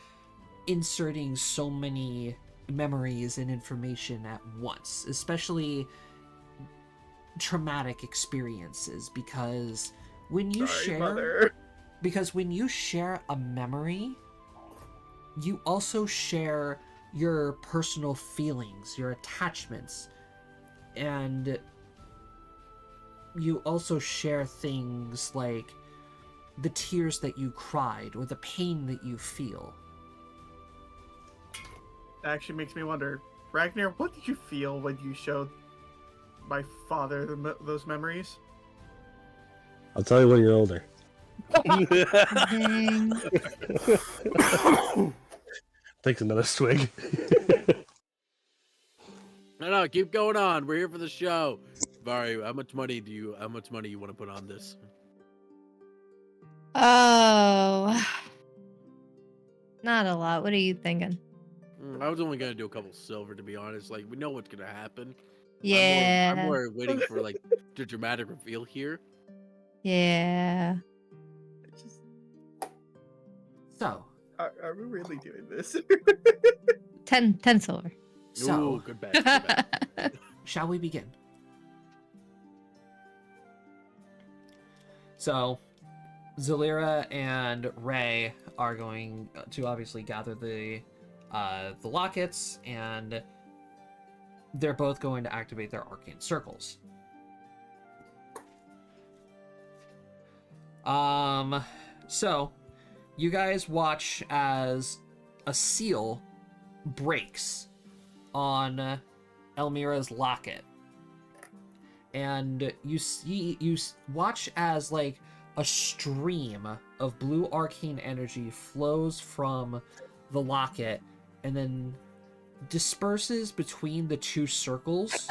inserting so many memories and information at once, especially traumatic experiences, because when you Sorry, mother. when you share a memory, you also share your personal feelings, your attachments, and you also share things like the tears that you cried or the pain that you feel. Actually makes me wonder, Ragnar, what did you feel when you showed my father those memories? I'll tell you when you're older. Dang. Takes another swig. No, keep going on. We're here for the show. Vari, how much money you want to put on this? Oh. Not a lot. What are you thinking? I was only gonna do a couple silver, to be honest. Like, we know what's gonna happen. Yeah. I'm more waiting for like the dramatic reveal here. Yeah. It's just, So, are we really doing this? 10 silver. so Ooh, good bet. Good bet. shall we begin? So, Zalira and Ray are going to obviously gather the lockets, and they're both going to activate their arcane circles. So you guys watch as a seal breaks on Elmira's locket, and you watch as like a stream of blue arcane energy flows from the locket and then disperses between the two circles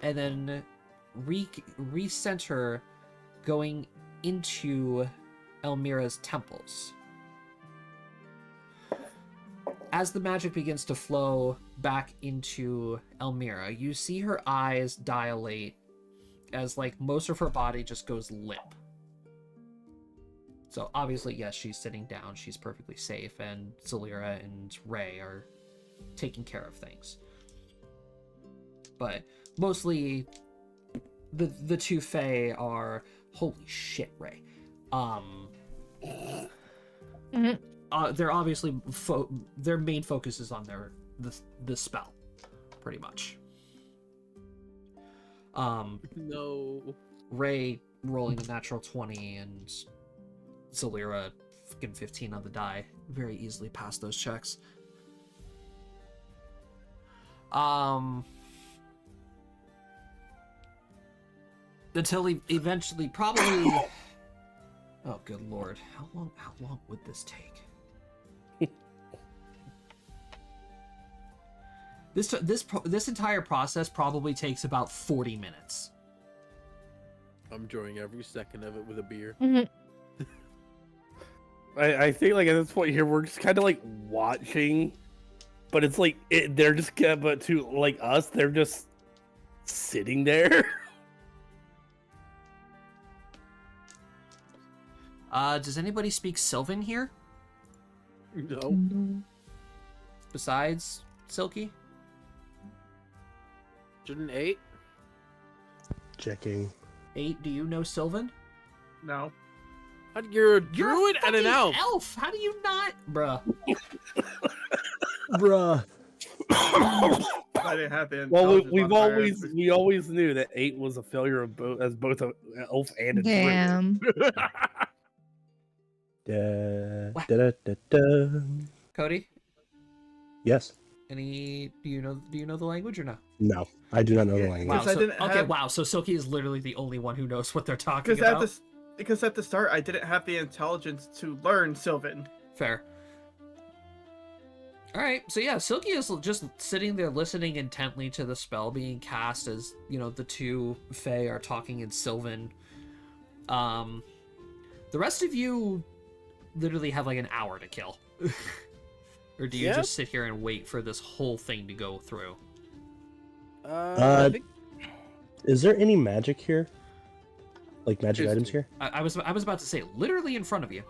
and then recenter going into Elmira's temples. As the magic begins to flow back into Elmira, you see her eyes dilate as like most of her body just goes limp. So obviously, yes, she's sitting down, she's perfectly safe, and Zalira and Ray are taking care of things. But mostly the two Fae are, holy shit, Ray. They're obviously their main focus is on the spell, pretty much. No. Ray rolling a natural 20 and Zalira fucking 15 on the die. Very easily passed those checks. Until he eventually probably... Oh, good lord. How long would this take? This entire process probably takes about 40 minutes. I'm enjoying every second of it with a beer. I think like at this point here we're just kind of like watching, but it's like they're just but to like us they're just sitting there. Does anybody speak Sylvan here No. No. besides Silky? Shouldn't 8? Checking. 8, do you know Sylvan? No. You're a You're druid a and an fucking elf. How do you not, bruh? Bruh. I didn't have the Well, intelligence we always knew that 8 was a failure of both an elf and a druid. Damn. Da, da, da, da, da. Cody, Yes. do you know the language or no? No, I do not know the Yeah, language. Wow. Because I So, didn't okay. have- Wow. So Silky is literally the only one who knows what they're talking Because about. at the start I didn't have the intelligence to learn Sylvan. Fair. All right. So yeah, Silky is just sitting there listening intently to the spell being cast as, the two Fae are talking in Sylvan. The rest of you literally have like an hour to kill. Or do you Yep. just sit here and wait for this whole thing to go through? I think Is there any magic here? Like magic Just- items here? I was about to say literally in front of you.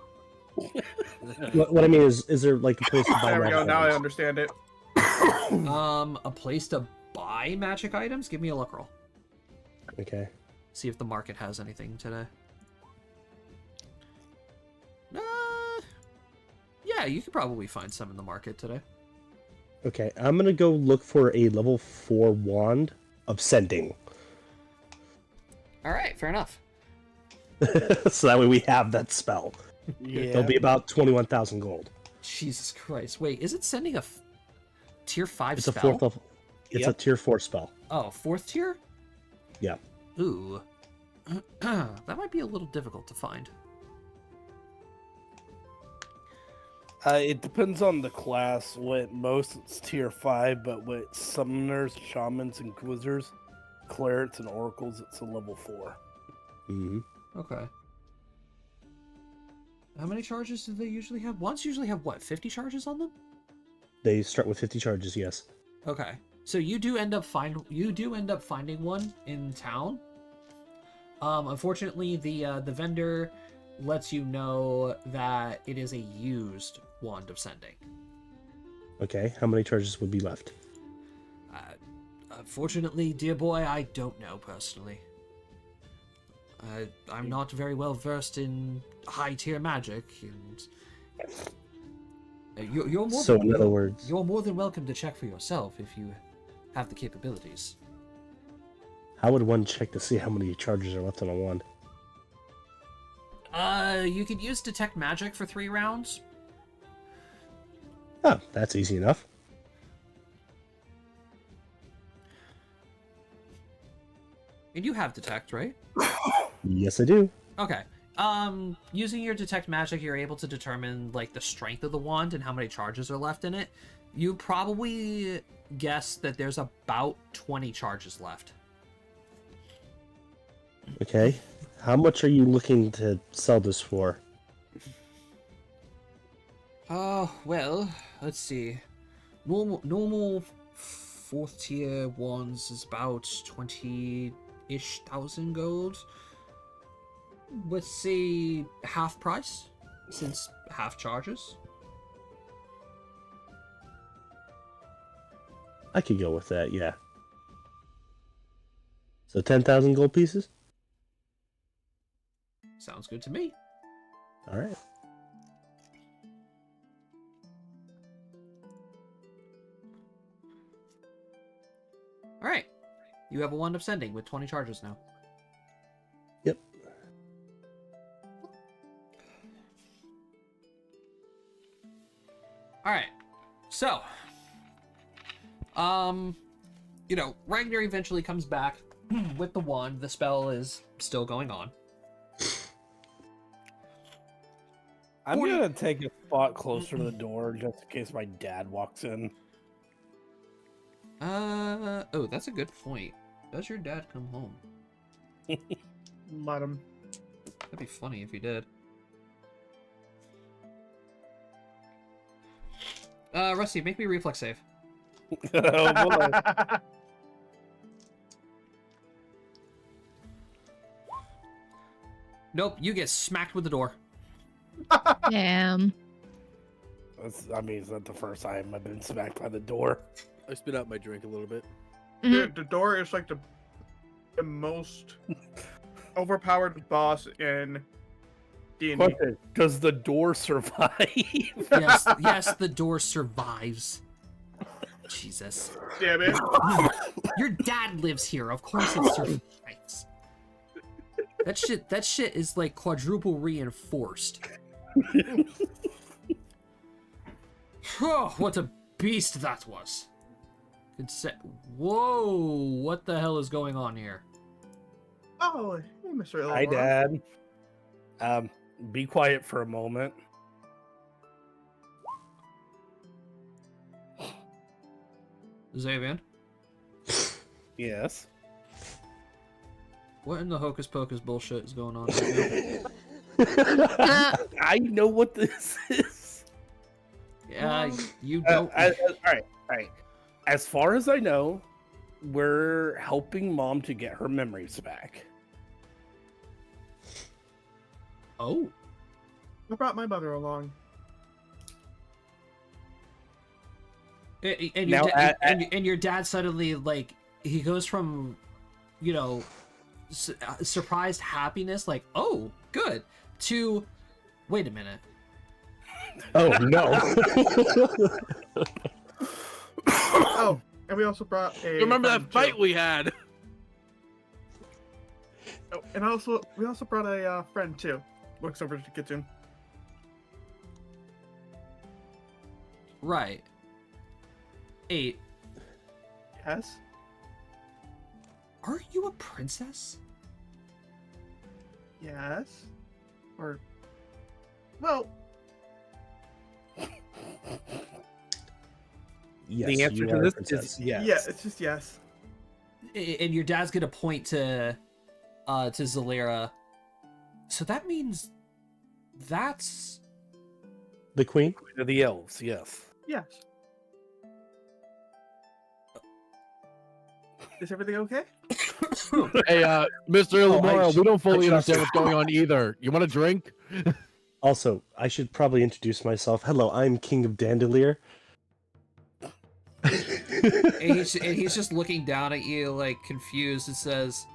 What I mean is there like a place to buy There we magic go. Now I items? understand it. A place to buy magic items? Give me a look roll. Okay. See if the market has anything today. Yeah, you could probably find some in the market today. Okay, I'm gonna go look for a level 4 wand of sending. All right, fair enough. So that way we have that spell. Yeah. It'll be about 21,000 gold. Jesus Christ. Wait, is it sending a tier 5 It's spell? a 4th level. It's a Yep. tier 4 spell. Oh, 4th tier? Yeah. Ooh. That might be a little difficult to find. It depends on the class. With most, it's tier 5, but with summoners, shamans, inquisitors, clerics, and oracles, it's a level 4. Mm-hmm. Okay. How many charges do they usually have? Wands usually have, what, 50 charges on them? They start with 50 charges, yes. Okay. So you do end up finding one in town. Unfortunately, the vendor lets you know that it is a used wand of sending. Okay, how many charges would be left? Unfortunately, dear boy, I don't know personally. I'm not very well versed in high tier magic, and you're more So than, in other words, you're more than welcome to check for yourself if you have the capabilities. how would one check to see how many charges are left on a wand? You could use detect magic for 3 rounds. Oh, that's easy enough. And you have detect, right? Yes, I do. Okay. Using your detect magic, you're able to determine like the strength of the wand and how many charges are left in it. You probably guess that there's about 20 charges left. Okay. How much are you looking to sell this for? Oh, well, let's see. Normal 4th tier wands is about 20-ish thousand gold. Let's say half price, since half charges. I could go with that, yeah. So 10,000 gold pieces? Sounds good to me. Alright. Alright. You have a wand of sending with 20 charges now. Yep. Alright. So, Ragnar eventually comes back with the wand. The spell is still going on. I'm 40 gonna take a spot closer to the door just in case my dad walks in. Oh, that's a good point. Does your dad come home? Let him. That'd be funny if he did. Rusty, make me a reflex save. Oh, boy. Nope, you get smacked with the door. Damn. Is that the first time I've been smacked by the door? I spit out my drink a little bit. The door is like the most overpowered boss in D&D. Question, does the door survive? Yes, yes, the door survives. Jesus. Damn it. Your dad lives here. Of course it's surprise. That shit is like quadruple reinforced. Oh, what a beast that was. Whoa, what the hell is going on here? Oh, hey, Mr. Hi, Luavara. Dad. Be quiet for a moment. Xavier, Yes. what in the hocus pocus bullshit is going on right now? I know what this is. Yeah, you don't. All right. As far as I know, we're helping Mom to get her memories back. Oh, I brought my mother along. and Now, and your dad suddenly, like, he goes from, you know, surprised happiness, like, oh, good, to, wait a minute. Oh no! Oh, and we also brought a. Remember friend, that fight too. we had? Oh, and we also brought a friend too. Looks over to the kitchen. Right. 8. Yes. Are you a princess? Yes. Or. Well. Yes, The answer you to are a this princess. is yes. Yeah, it's just yes. And your dad's gonna point to Zalera. So that means that's The queen. To the elves, yes. Yes. Is everything okay? Hey, Mr. Oh, Luavara, we don't fully should understand also- what's going on either. You want a drink? Also, I should probably introduce myself. Hello, I'm King of Dandelier. and he's just looking down at you like confused and says,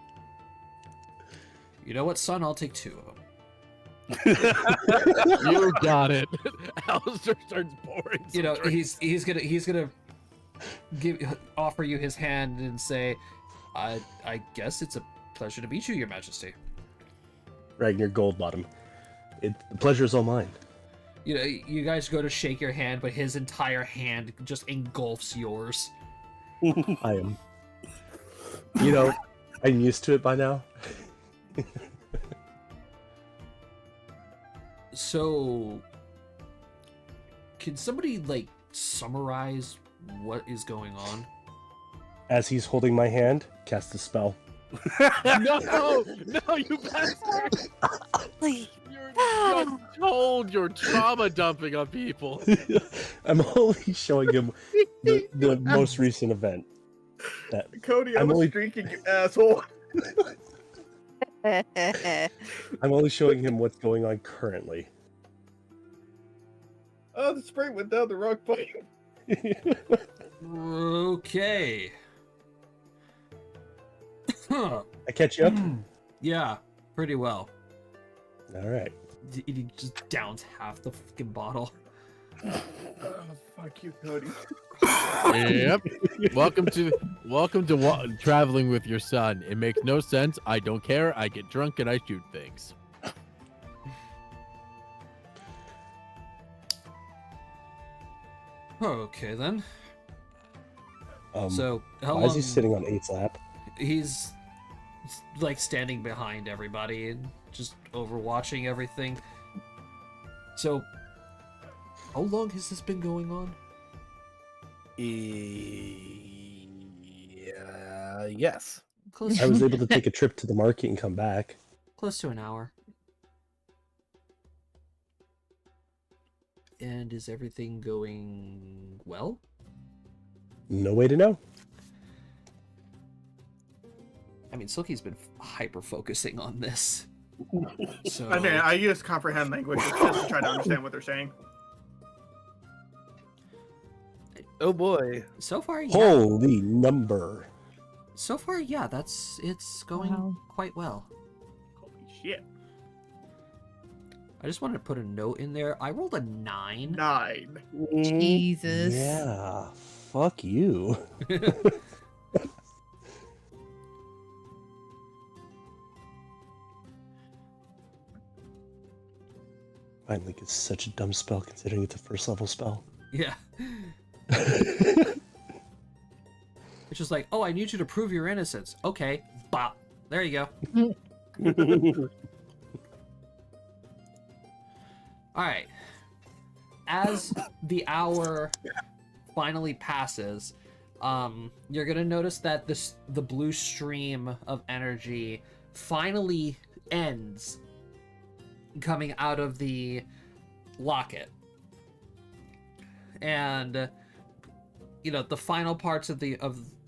"You know what, son? I'll take 2 of them." You got it. Alistair starts pouring. You know, some drinks. he's gonna offer you his hand and say, I guess it's a pleasure to meet you, Your Majesty." Ragnar Goldbottom. The pleasure is all mine. You know, you guys go to shake your hand, but his entire hand just engulfs yours. I am. You know, I'm used to it by now. So, can somebody like summarize what is going on? As he's holding my hand, cast a spell. No, you bastard! Please. You're just told you're trauma dumping on people. I'm only showing him the most recent event. Cody, I I'm was only- drinking, you asshole. I'm only showing him what's going on currently. Oh, the spray went down the wrong pipe. Okay. Huh. I catch you up? Yeah, pretty well. All right. He just downs half the fucking bottle. Oh, fuck you, Cody. Yep. Welcome to traveling with your son. It makes no sense. I don't care. I get drunk and I shoot things. Okay then. So, So how why long? is he sitting on 8's lap? He's like standing behind everybody and just overwatching everything. So, how long has this been going on? Yes. Close, I was able to take a trip to the market and come back. close to an hour. And is everything going well? No way to know. I mean, Silky's been hyper focusing on this. So I mean, I use comprehend language just to try to understand what they're saying. Oh boy. so far, yeah. Holy number. So far, yeah, it's going Wow. quite well. Holy shit. I just wanted to put a note in there. I rolled a 9. 9. Jesus. Yeah. Fuck you. Mind Link is such a dumb spell considering it's a first level spell. Yeah. It's just like, oh, I need you to prove your innocence. Okay, bop. There you go. All right. As the hour finally passes, you're gonna notice that the blue stream of energy finally ends, coming out of the locket, and the final parts of the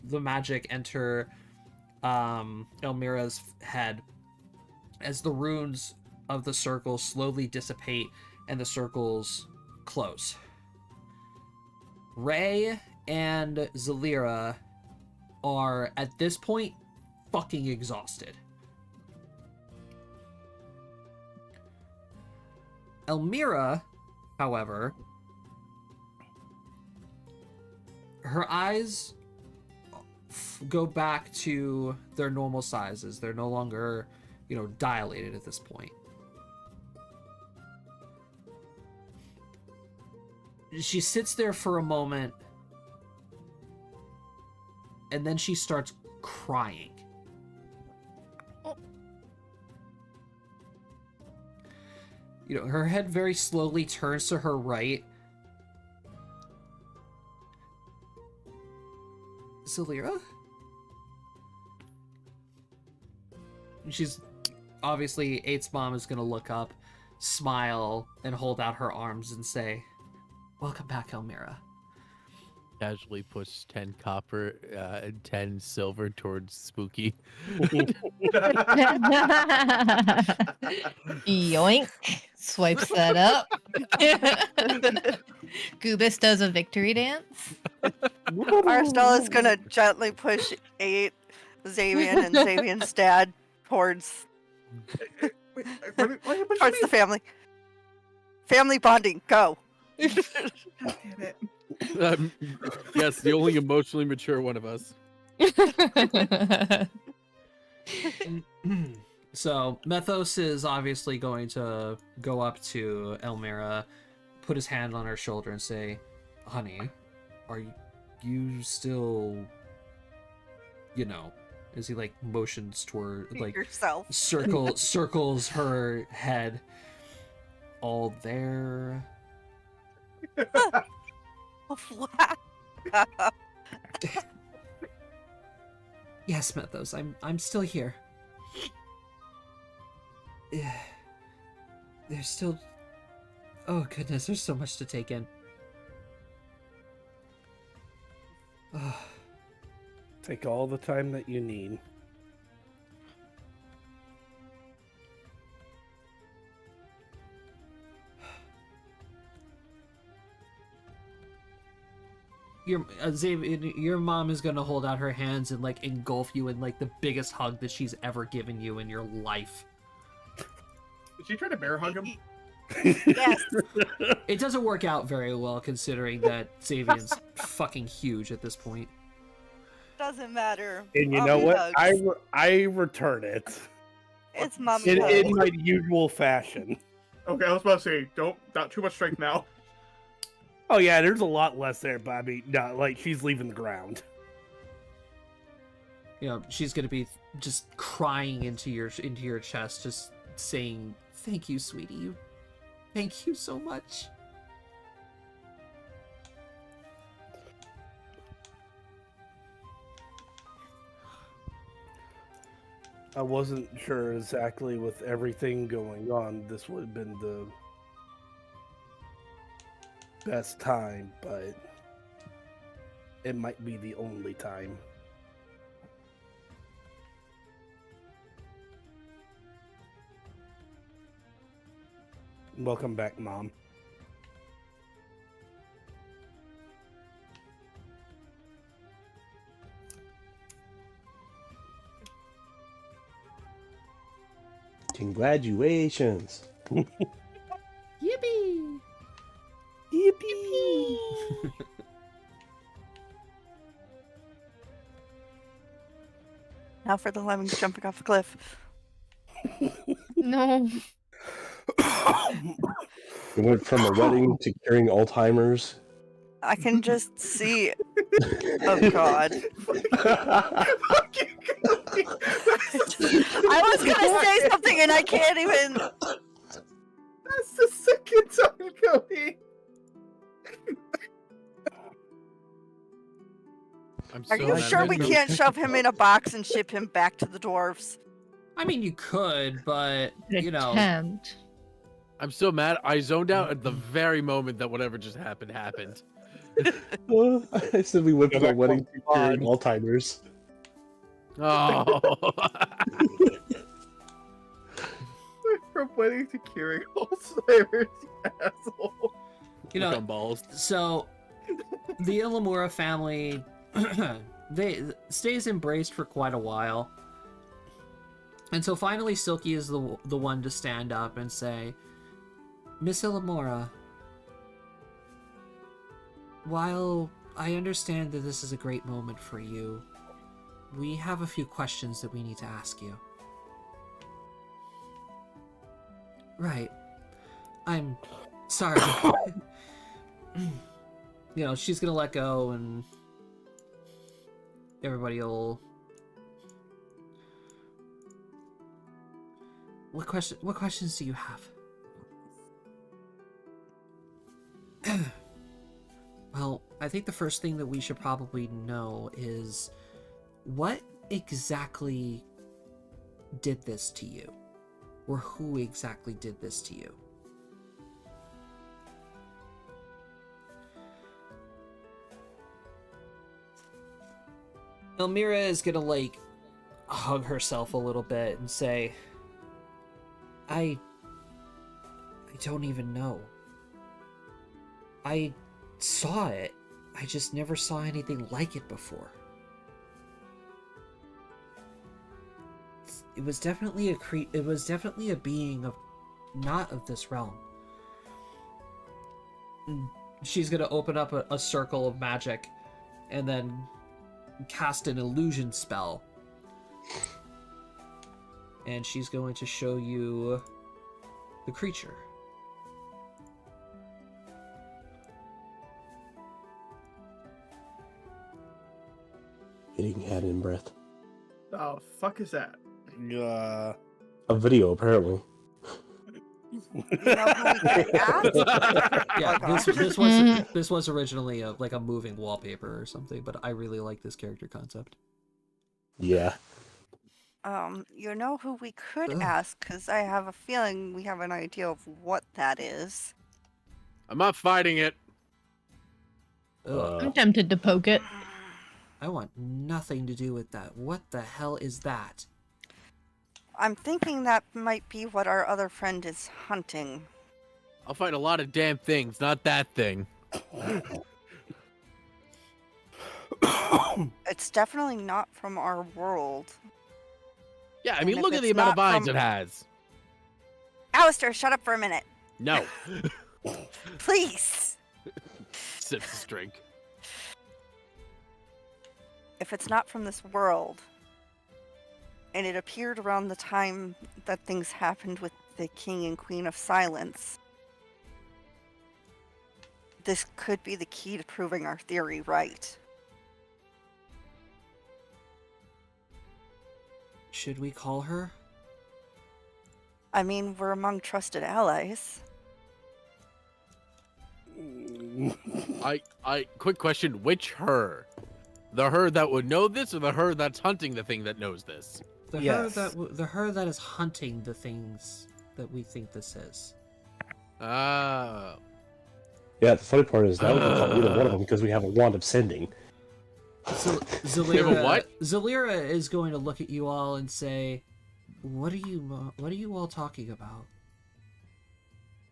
magic enter Elmira's head as the runes of the circle slowly dissipate and the circles close. Ray and Zalira are at this point fucking exhausted. Elmira, however, her eyes go back to their normal sizes. They're no longer, dilated at this point. She sits there for a moment, and then she starts crying. Her head very slowly turns to her right. Zalira? She's obviously, Eight's mom is gonna look up, smile, and hold out her arms and say, "Welcome back, Elmira." Casually push 10 copper and 10 silver towards Spooky. Yoink. Swipes that up. Goobus does a victory dance. Marstella's gonna gently push 8, Xavian, and Xavian's dad towards the family. Family bonding, go. Damn it. Yes, the only emotionally mature one of us. So Methos is obviously going to go up to Elmira, put his hand on her shoulder and say, "Honey, are you still, as he motions toward Yourself. circles her head, all there?" Yes, Methos, I'm still here. There's still... Oh goodness, there's so much to take in. Take all the time that you need. Your mom is gonna hold out her hands and engulf you in the biggest hug that she's ever given you in your life. Did she try to bear hug him? Yes. It doesn't work out very well considering that Xavian's fucking huge at this point. Doesn't matter. And you know Mommy what? hugs. I return it It's mommy in hugs. my usual fashion. Okay, I was about to say, not too much strength now. Oh yeah, there's a lot less there, Bobby. No, she's leaving the ground. She's gonna be just crying into your chest, just saying, "Thank you, sweetie. Thank you so much." I wasn't sure exactly with everything going on, this would have been the best time, but it might be the only time. Welcome back, Mom. Congratulations. Yippee! Yippee! Now for the lemmings jumping off the cliff. No. We went from a wedding to curing Alzheimer's. I can just see. Oh God. Fucking Cody. I was gonna say something and I can't even. That's the second time, Cody. I'm Are so you mad sure that we no- can't shove him in a box and ship him back to the dwarves? I mean, you could, but you know, Attempt. I'm so mad. I zoned out at the very moment that whatever just happened. I said we went Go from a back wedding to curing on. Alzheimer's. Oh. From wedding to curing Alzheimer's, you asshole. you know. balls. So, the Ilamura family, they stays embraced for quite a while, and so finally Silky is the one to stand up and say, "Miss Ilamura, while I understand that this is a great moment for you, we have a few questions that we need to ask you." Right. I'm sorry. You know, she's gonna let go and everybody will... What questions do you have? Well, I think the first thing that we should probably know is what exactly did this to you? Or who exactly did this to you? Elmira is gonna, like, hug herself a little bit and say, I don't even know. I saw it. I just never saw anything like it before. It was definitely a being of not of this realm. And she's gonna open up a circle of magic and then cast an illusion spell. And she's going to show you the creature. Getting head in breath. Oh, fuck is that? Uh, A video, apparently. You know who we could ask? Yeah, Oh, this was originally like a moving wallpaper or something, but I really like this character concept. Yeah. You know who we could Ugh. ask, because I have a feeling we have an idea of what that is. I'm not fighting it. Ugh, I'm tempted to poke it. I want nothing to do with that. What the hell is that? I'm thinking that might be what our other friend is hunting. I'll fight a lot of damn things, not that thing. It's definitely not from our world. Yeah, I And mean, if look at it's the amount of not vines from- it has. Alistair, shut up for a minute. No. Please. Sips his drink. If it's not from this world, and it appeared around the time that things happened with the King and Queen of Silence, this could be the key to proving our theory right. Should we call her? I mean, we're among trusted allies. Quick question, which her? The her that would know this, or the her that's hunting the thing that knows this? Yes. The her that is hunting the things that we think this is. Ah. Yeah, the funny part is that we can call either one of them because we have a wand of sending. So Wait, but what? Zalira is going to look at you all and say, what are you all talking about?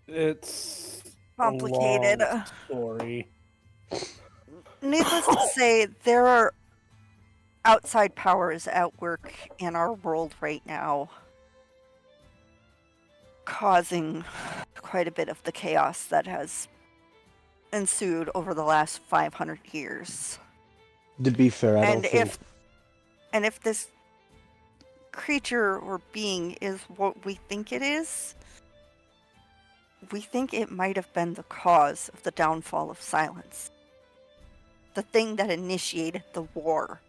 it's Complicated. A long story. Needless to say, there are outside powers at work in our world right now, causing quite a bit of the chaos that has ensued over the last 500 years. To be fair, I don't think... And if this creature or being is what we think it is, we think it might have been the cause of the downfall of silence. The thing that initiated the war.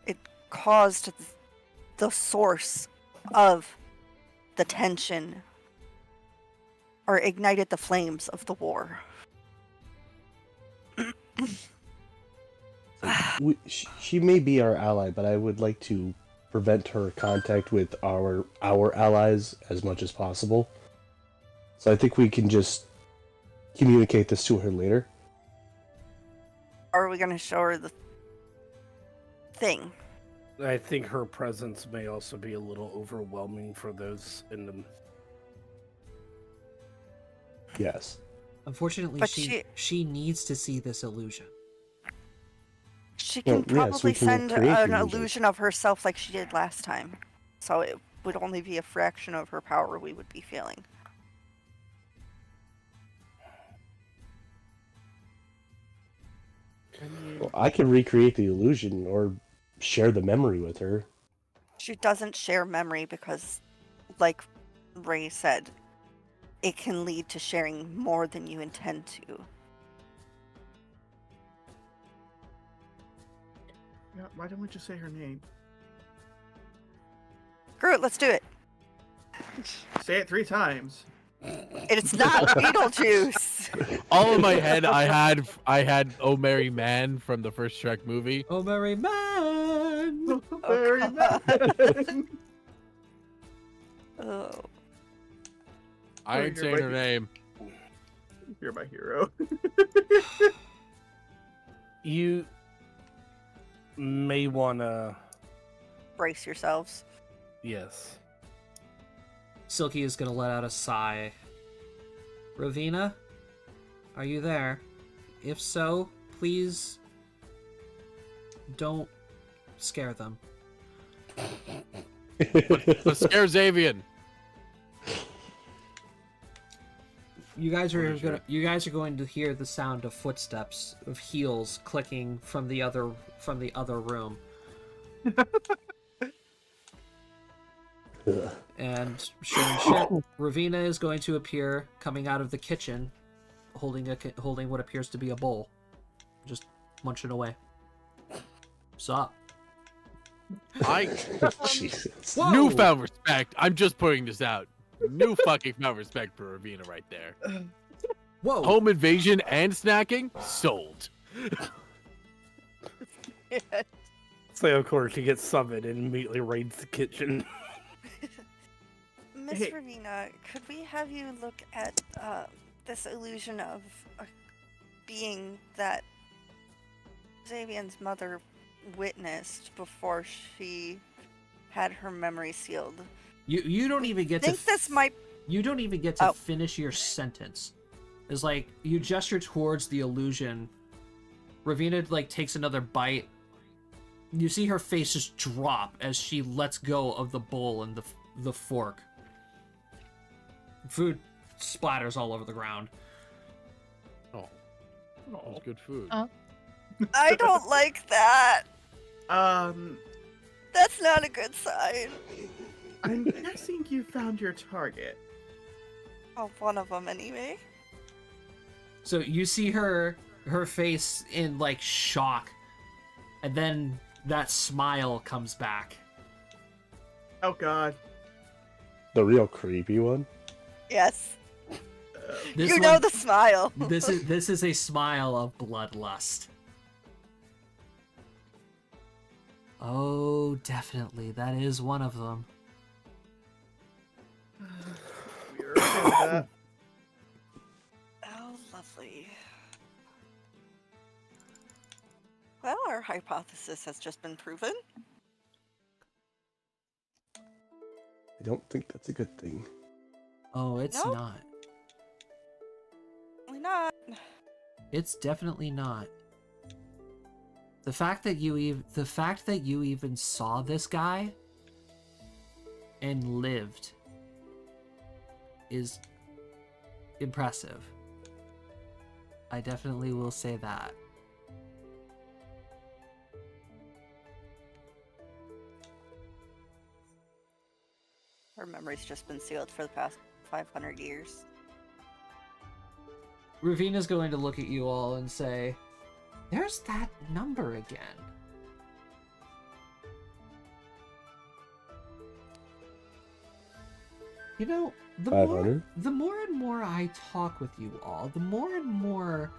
It caused the source of the tension, or ignited the flames of the war. She may be our ally, but I would like to prevent her contact with our allies as much as possible. So I think we can just communicate this to her later. Are we going to show her the thing? I think her presence may also be a little overwhelming for those in the. Yes. Unfortunately, But she needs to see this illusion. She can Well, yes, we probably can send create the an illusion. illusion of herself like she did last time. So it would only be a fraction of her power we would be feeling. Well, I can recreate the illusion or share the memory with her. She doesn't share memory because, like Ray said, it can lead to sharing more than you intend to. Yeah, why don't we just say her name? Screw it, let's do it. Say it 3 times. It's not Beetlejuice. All in my head, I had "Oh Merry Man" from the first Shrek movie. Oh, merry man! Very God. bad. Oh. I ain't saying her name. You're my hero. You may want to. Brace yourselves. Yes. Silky is gonna let out a sigh. Ravina, are you there? If so, please don't scare them. But scare Xavian. You guys are going to hear the sound of footsteps, of heels clicking from the other room. And sure and shit, Ravina is going to appear coming out of the kitchen, holding what appears to be a bowl, just munching away. Sup? Jesus. Whoa! Newfound respect. I'm just putting this out. New fucking found respect for Ravina right there. Whoa! Home invasion and snacking sold. So of course he gets summoned and immediately raids the kitchen. Miss Hey. Ravina, could we have you look at this illusion of a being that Xavian's mother witnessed before she had her memory sealed? You don't even get I think this might. You don't even get to Oh. finish your sentence. It's like you gesture towards the illusion. Ravina like takes another bite. You see her face just drop as she lets go of the bowl and the fork. Food splatters all over the ground. Oh, that's good food. I don't like that. Um, That's not a good sign. I'm guessing you found your target. Oh, one of them anyway. So you see her face in like shock, and then that smile comes back. Oh God. The real creepy one. Yes. This You know one- the smile. This is a smile of bloodlust. Oh, definitely, that is one of them. We're okay with that. Oh, lovely. Well, our hypothesis has just been proven. I don't think that's a good thing. Oh, it's Nope. not. Why not? It's definitely not. The fact that you even saw this guy and lived is impressive. I definitely will say that. Her memory's just been sealed for the past 500 years. Ravina's going to look at you all and say, "There's that number again." You know, the 500? more and more I talk with you all, the more and more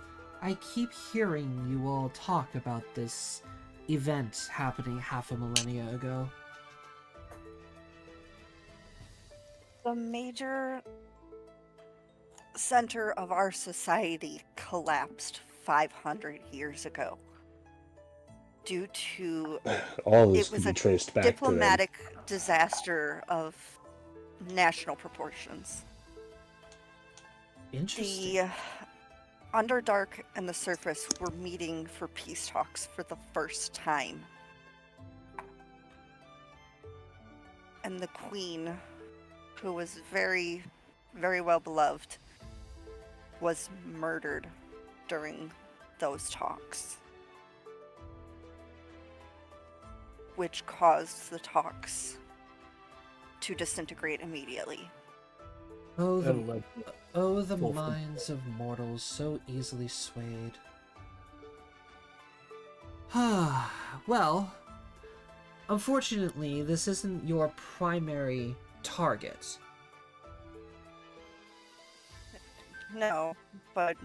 I keep hearing you all talk about this event happening half a millennia ago. The major center of our society collapsed 500 years ago due to All this it can was be a traced back to them. diplomatic disaster of national proportions. Interesting. The Underdark and the Surface were meeting for peace talks for the first time. And the Queen, who was very, very well beloved, was murdered during those talks, which caused the talks to disintegrate immediately. Oh, And the, like, oh, the Wolf. minds of mortals so easily swayed. Well, unfortunately, this isn't your primary target. No, but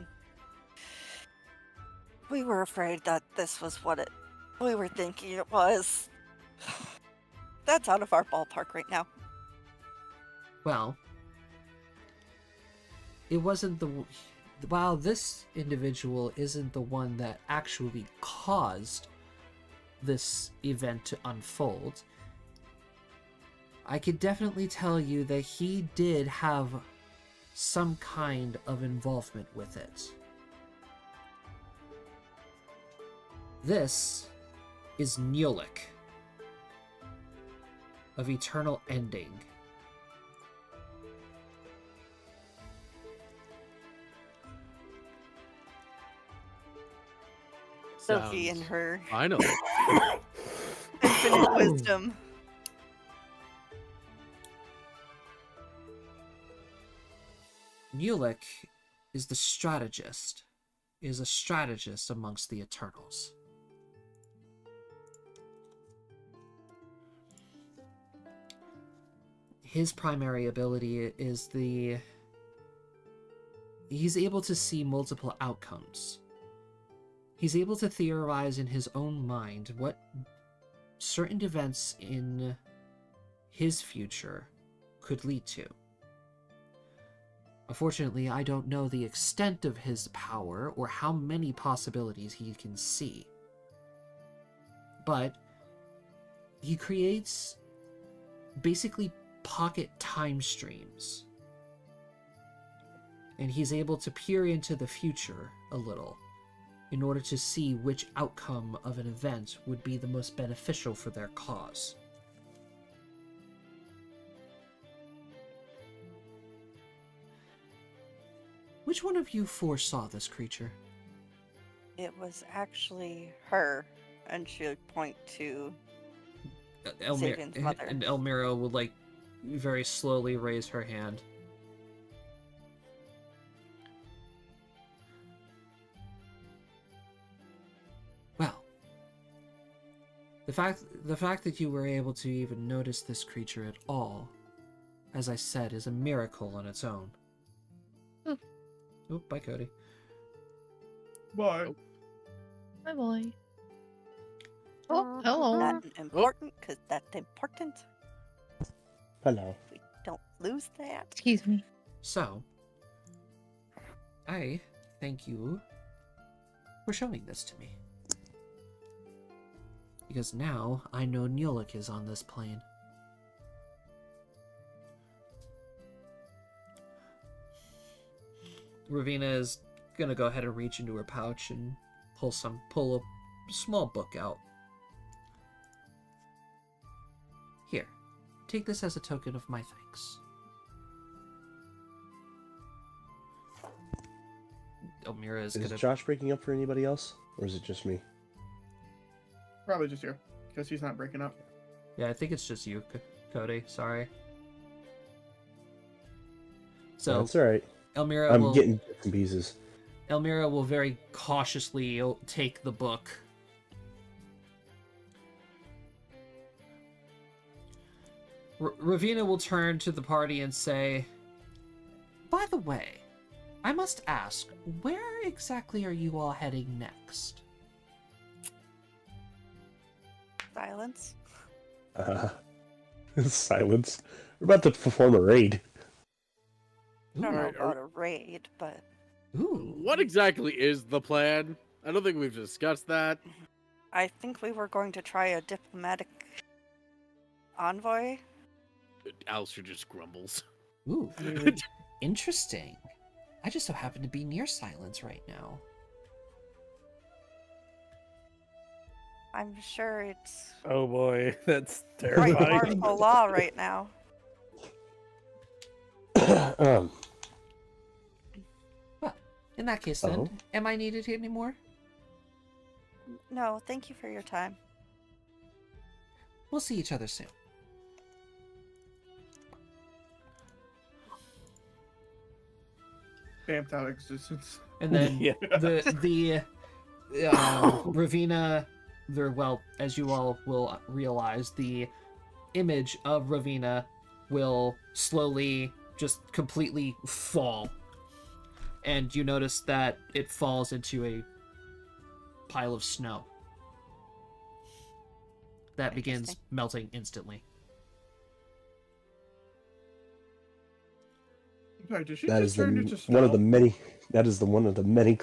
we were afraid that this was what we were thinking it was. That's out of our ballpark right now. Well, it wasn't while this individual isn't the one that actually caused this event to unfold, I could definitely tell you that he did have some kind of involvement with it. This is Nyolik of Eternal Ending. Sophie Sounds and her Finally. infinite wisdom. Nyolik is a strategist amongst the Eternals. His primary ability is he's able to see multiple outcomes. He's able to theorize in his own mind what certain events in his future could lead to. Unfortunately, I don't know the extent of his power or how many possibilities he can see. But he creates basically pocket time streams. And he's able to peer into the future a little in order to see which outcome of an event would be the most beneficial for their cause. Which one of you foresaw this creature? It was actually her, and she would point to Sabian's mother. And Elmira would very slowly raise her hand. Well, the fact that you were able to even notice this creature at all, as I said, is a miracle on its own. Oh, bye, Cody. Bye. My boy. Oh, hello. That's important, because that's important. Hello. We don't lose that. Excuse me. So, I thank you for showing this to me. Because now I know Nyolik is on this plane. Ravina is gonna go ahead and reach into her pouch and pull a small book out. Here, take this as a token of my thanks. Elmira is Is gonna. Josh breaking up for anybody else? Or is it just me? Probably just you, because he's not breaking up. Yeah, I think it's just you, Cody. Sorry. So That's all right. Elmira I'm will getting bits and pieces. Elmira will very cautiously take the book. Ravina will turn to the party and say, "By the way, I must ask, where exactly are you all heading next?" Silence. Silence. We're about to perform a raid. I don't know Alright, about a raid, but Ooh. What exactly is the plan? I don't think we've discussed that. I think we were going to try a diplomatic envoy. Alistair just grumbles. Ooh. Interesting. I just so happen to be near Silence right now. I'm sure it's Oh boy, that's quite terrifying. martial law right now. um, Well, in that case then, Oh. am I needed here anymore? No, thank you for your time. We'll see each other soon. Vamped out existence. And then Yeah. the Ravina, well, as you all will realize, the image of Ravina will slowly just completely fall. And you notice that it falls into a pile of snow that begins Interesting. melting instantly. Sorry, did she that just is turn into one of the snow? many. That is one of the many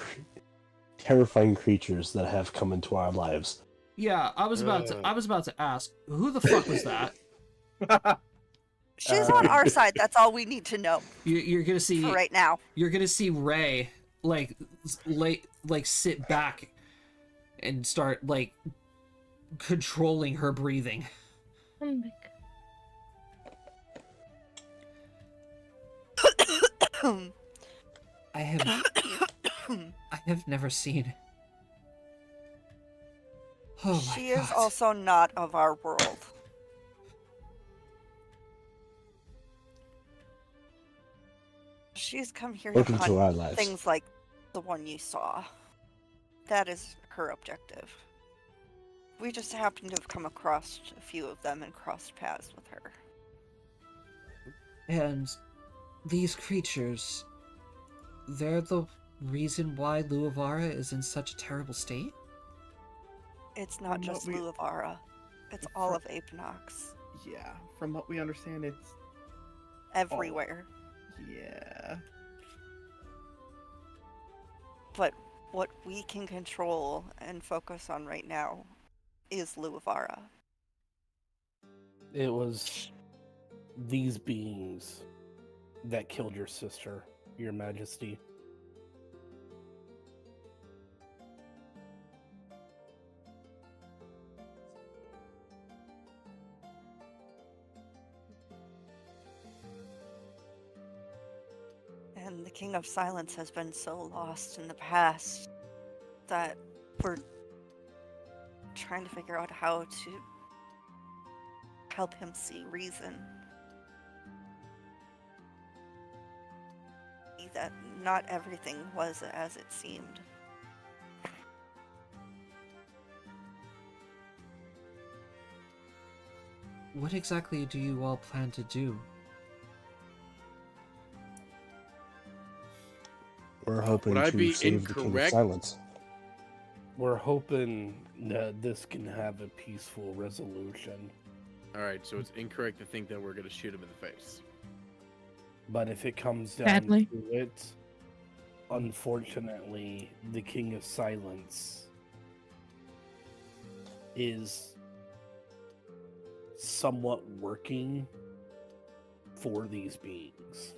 terrifying creatures that have come into our lives. Yeah, I was about to ask, who the fuck was that? She's on our side. That's all we need to know You're gonna see for right now. you're gonna see Ray like sit back and start like controlling her breathing. Oh my god. I have never seen. Oh my She god. is also not of our world. She's come here to Welcome to our hunt lives. things like the one you saw. That is her objective. We just happen to have come across a few of them and crossed paths with her. And these creatures, they're the reason why Luavara is in such a terrible state? It's not From what just we- Luavara. It's all of Apenox. Yeah, from what we understand, it's Everywhere. yeah. But what we can control and focus on right now is Luavara. It was these beings that killed your sister, Your Majesty. And the King of Silence has been so lost in the past that we're trying to figure out how to help him see reason. That not everything was as it seemed. What exactly do you all plan to do? We're hoping Would I to be save the King of incorrect? Silence. We're hoping that this can have a peaceful resolution. Alright, so it's incorrect to think that we're gonna shoot him in the face. But if it comes down Sadly. to it, unfortunately, the King of Silence is somewhat working for these beings.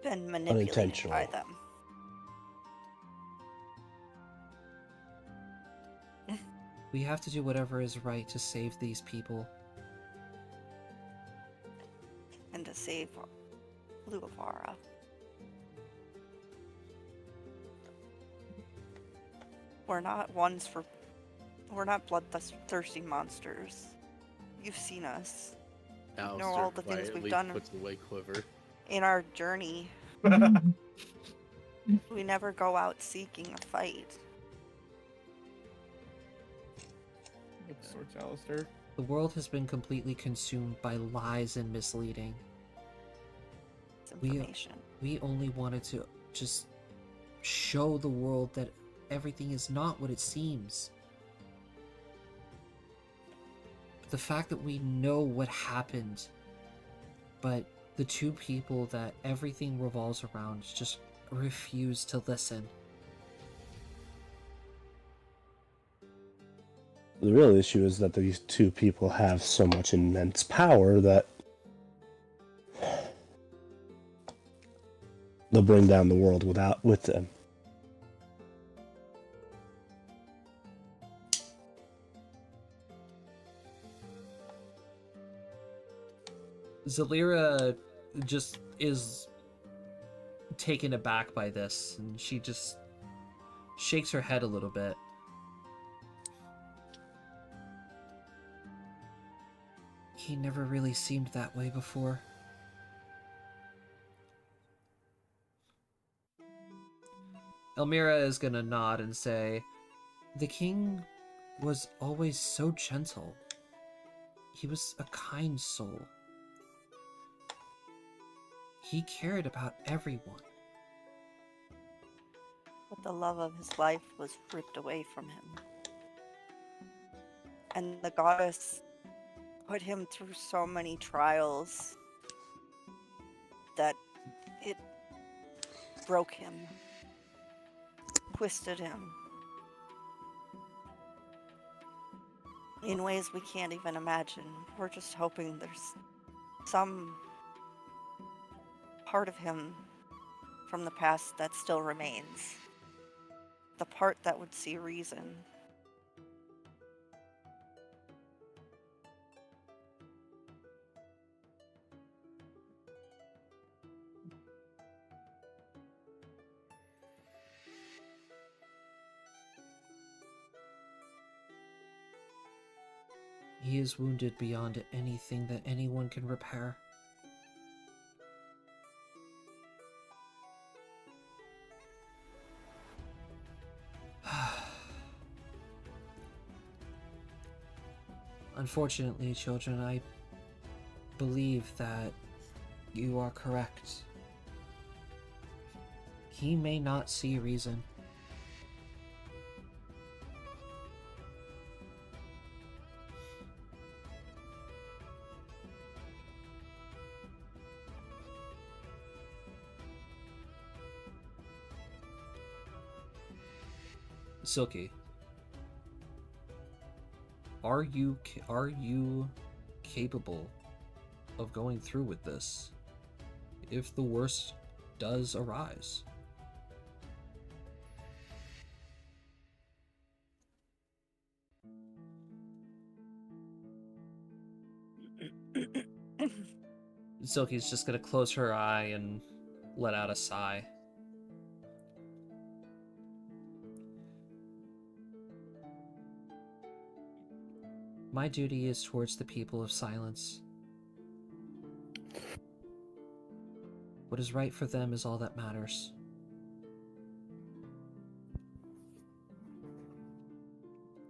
Been manipulated by Unintentional. them. We have to do whatever is right to save these people. And to save Luavara. We're not bloodthirsty monsters. You've seen us. Alistair all the things quietly we've done. puts away quiver. in our journey, we never go out seeking a fight. Of sorts, Alistair. The world has been completely consumed by lies and misleading. It's information. We only wanted to just show the world that everything is not what it seems. The fact that we know what happened, but the two people that everything revolves around just refuse to listen. The real issue is that these two people have so much immense power that they'll bring down the world with them. Zalira just is taken aback by this, and she just shakes her head a little bit. He never really seemed that way before. Elmira is gonna nod and say, "The king was always so gentle. He was a kind soul. He cared about everyone." But the love of his life was ripped away from him. And the goddess put him through so many trials that it broke him, twisted him in ways we can't even imagine. We're just hoping there's some part of him from the past that still remains. The part that would see reason. He is wounded beyond anything that anyone can repair. Unfortunately, children, I believe that you are correct. He may not see reason. Silky, are you capable of going through with this if the worst does arise? Silky's just gonna close her eye and let out a sigh. My duty is towards the people of Silence. What is right for them is all that matters.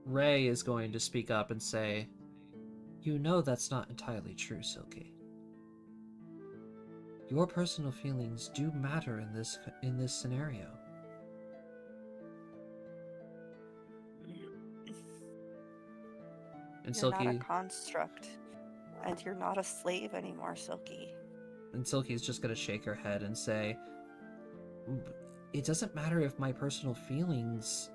Ray is going to speak up and say, "You know that's not entirely true, Silky. Your personal feelings do matter in this scenario." And You're Silky, not a construct, and you're not a slave anymore, Silky. and Silky's just gonna shake her head and say, "It doesn't matter if my personal feelings,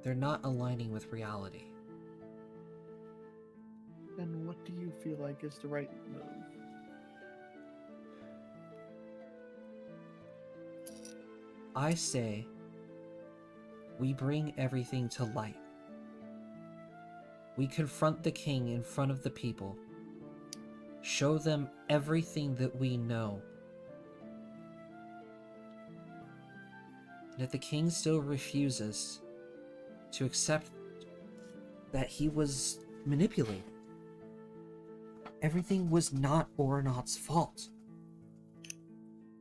they're not aligning with reality." Then what do you feel like is the right move? I say, we bring everything to light. We confront the king in front of the people. Show them everything that we know. And if the king still refuses to accept that he was manipulated. Everything was not Oronot's fault.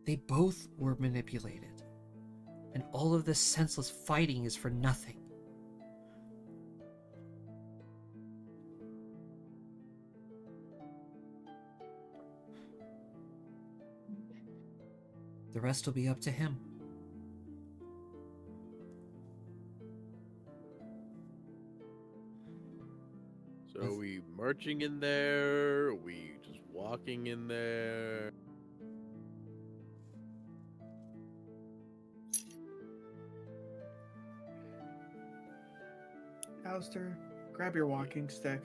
They both were manipulated. And all of this senseless fighting is for nothing. The rest will be up to him. So are we marching in there? Are we just walking in there? Alistair, grab your walking stick.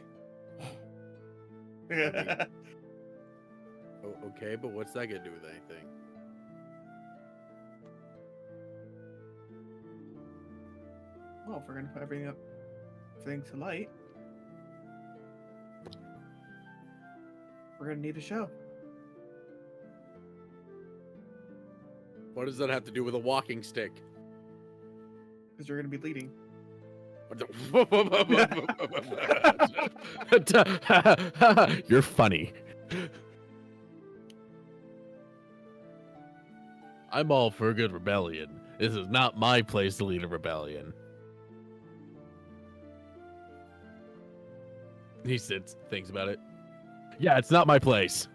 Oh, okay, but what's that gonna do with anything? Well, if we're gonna put everything to light, we're gonna need a show. What does that have to do with a walking stick? Because you're gonna be leading. You're funny. I'm all for a good rebellion. This is not my place to lead a rebellion. He sits, thinks about it. Yeah, it's not my place.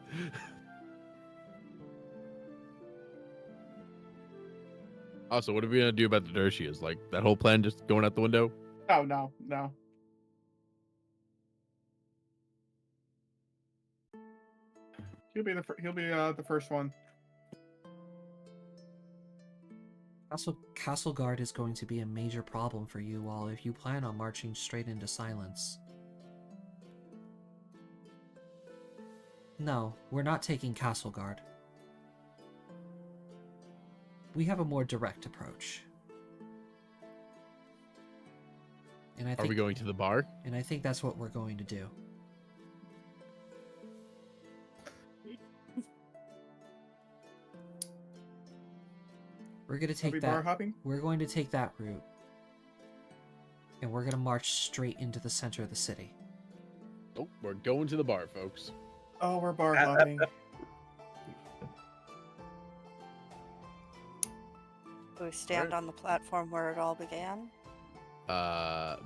Also, what are we gonna do about the Dershias? Like, that whole plan just going out the window? Oh no. He'll be the first one. Castle Guard is going to be a major problem for you all if you plan on marching straight into silence. No, we're not taking Castle Guard. We have a more direct approach. And I think, Are we going to the bar? And I think that's what we're going to do. We're going to take bar hopping? We're going to take that route. And we're going to march straight into the center of the city. Oh, we're going to the bar, folks. Oh, we're bar hopping. Do we stand on the platform where it all began?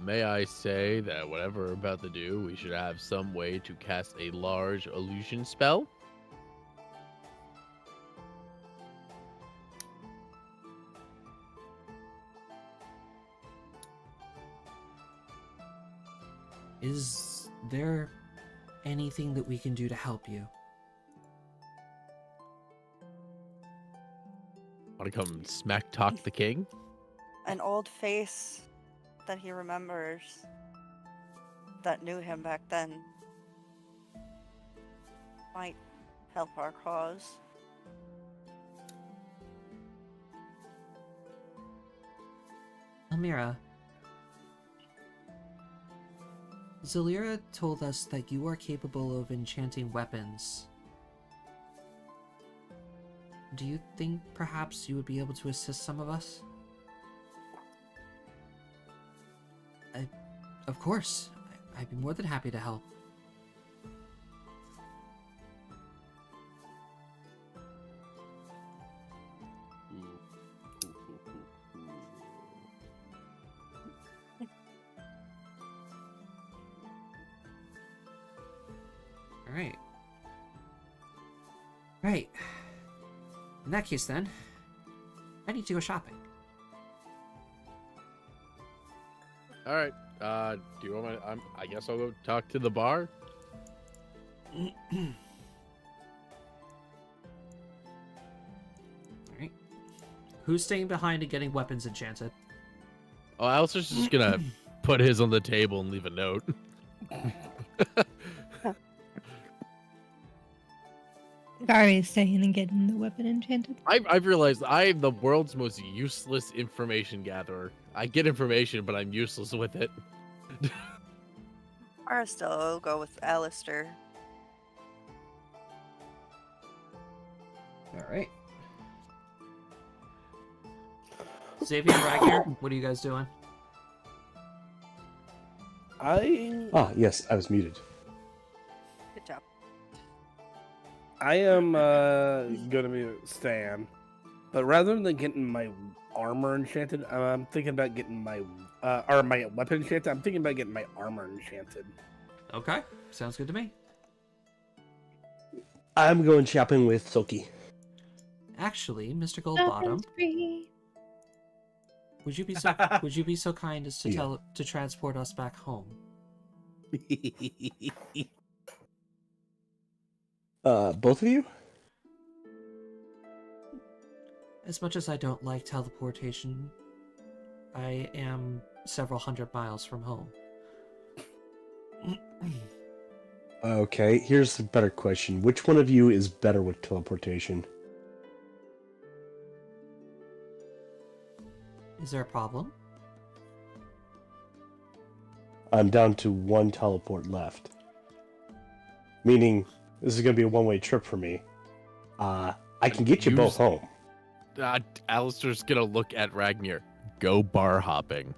May I say that whatever we're about to do, we should have some way to cast a large illusion spell? Is there anything that we can do to help you? Want to come smack talk the king? An old face that he remembers that knew him back then might help our cause. Amira, Zalira told us that you are capable of enchanting weapons. Do you think perhaps you would be able to assist some of us? Of course. I'd be more than happy to help. Alright. Right. In that case then, I need to go shopping. All right. Do you want my? I guess I'll go talk to the bar. Alright. Who's staying behind and getting weapons enchanted? Oh, Alistair's just gonna put his on the table and leave a note. Gary is staying and getting the weapon enchanted. I've realized I'm the world's most useless information gatherer. I get information, but I'm useless with it. Or still go with Alistair. Alright. Xavier and Ragnar, what are you guys doing? Yes, I was muted. Good job. I am gonna be Stan, but rather than getting my armor enchanted, I'm thinking about getting my or my weapon enchanted. I'm thinking about getting my armor enchanted. Okay, sounds good to me. I'm going shopping with Soki. Actually, Mr. Shopping Goldbottom, spree. would you be so kind as to Yeah. to transport us back home? Both of you? As much as I don't like teleportation, I am several hundred miles from home. Okay, here's a better question. Which one of you is better with teleportation? Is there a problem? I'm down to one teleport left. Meaning, this is going to be a one-way trip for me. I can get you both home. Alistair's gonna look at Ragnar. Go bar hopping.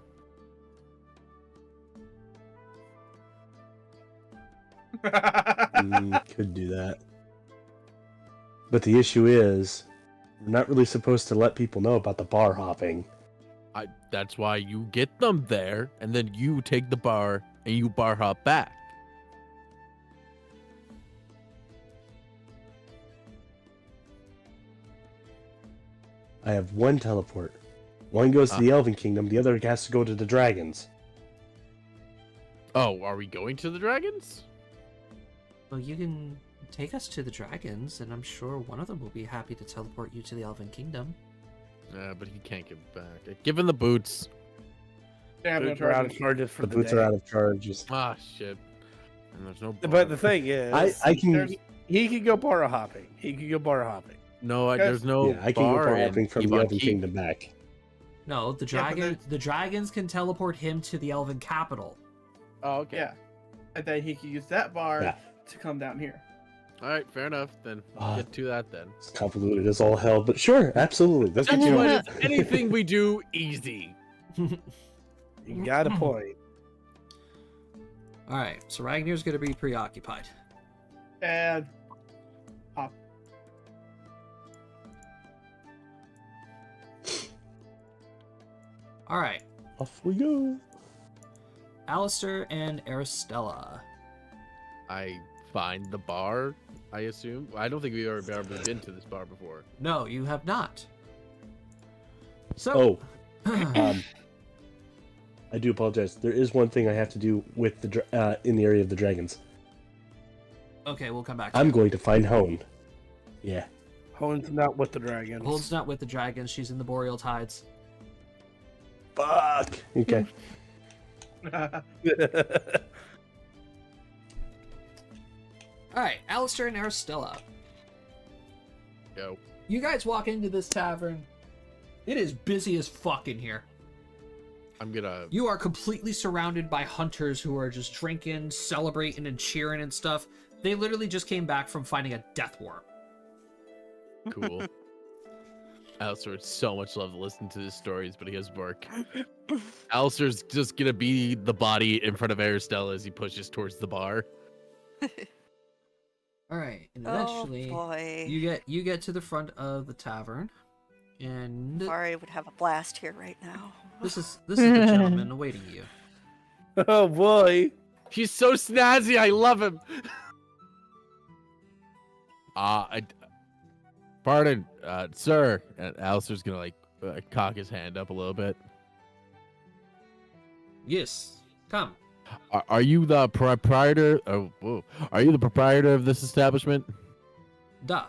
Could do that. But the issue is, we're not really supposed to let people know about the bar hopping. That's why you get them there, and then you take the bar and you bar hop back. I have one teleport. One goes to the Elven Kingdom, the other has to go to the Dragons. Oh, are we going to the dragons? Well, you can take us to the dragons, and I'm sure one of them will be happy to teleport you to the Elven Kingdom. But he can't give back. Give him the boots. Damn, Boots are out of charges for The the boots day. are out of charges. Ah, shit. And there's no. But the thing is, I can. There's- he could go bar hopping. No, there's no. Yeah, I can go bar bar in hopping from the Yvonne Elven Keep. Kingdom back. No, the Yeah, but dragon. The dragons can teleport him to the Elven capital. Oh, okay. Yeah. And then he could use that bar Yeah. to come down here. All right, fair enough. Then get to that then. It's convoluted as all hell, but sure, absolutely. Let's get That's you why on. it's anything we do easy. You got a point. All right, so Ragnar's going to be preoccupied. And All right, Off we go. Alistair and Aristella. I find the bar. I assume. I don't think we've ever been to this bar before. No, you have not. So, Oh, I do apologize. There is one thing I have to do with the in the area of the dragons. okay, we'll come back. To I'm it. going to find Hone. Yeah. Hone's not with the dragons. Hold's not with the dragons. She's in the Boreal Tides. Fuck. Okay. All right, Alistair and Aristella. Go. You guys walk into this tavern. It is busy as fuck in here. I'm gonna. You are completely surrounded by hunters who are just drinking, celebrating, and cheering and stuff. They literally just came back from fighting a death war. Cool. Alistair would so much love to listen to his stories, but he has work. Alistair's just gonna be the body in front of Aristella as he pushes towards the bar. All right, and Oh eventually boy. you get to the front of the tavern, and Ari would have a blast here right now. this is the gentleman awaiting you. Oh boy. He's so snazzy. I love him. Pardon, sir. And Alistair's gonna cock his hand up a little bit. Yes, come. Are you the proprietor? Oh, whoa. Are you the proprietor of this establishment? Duh,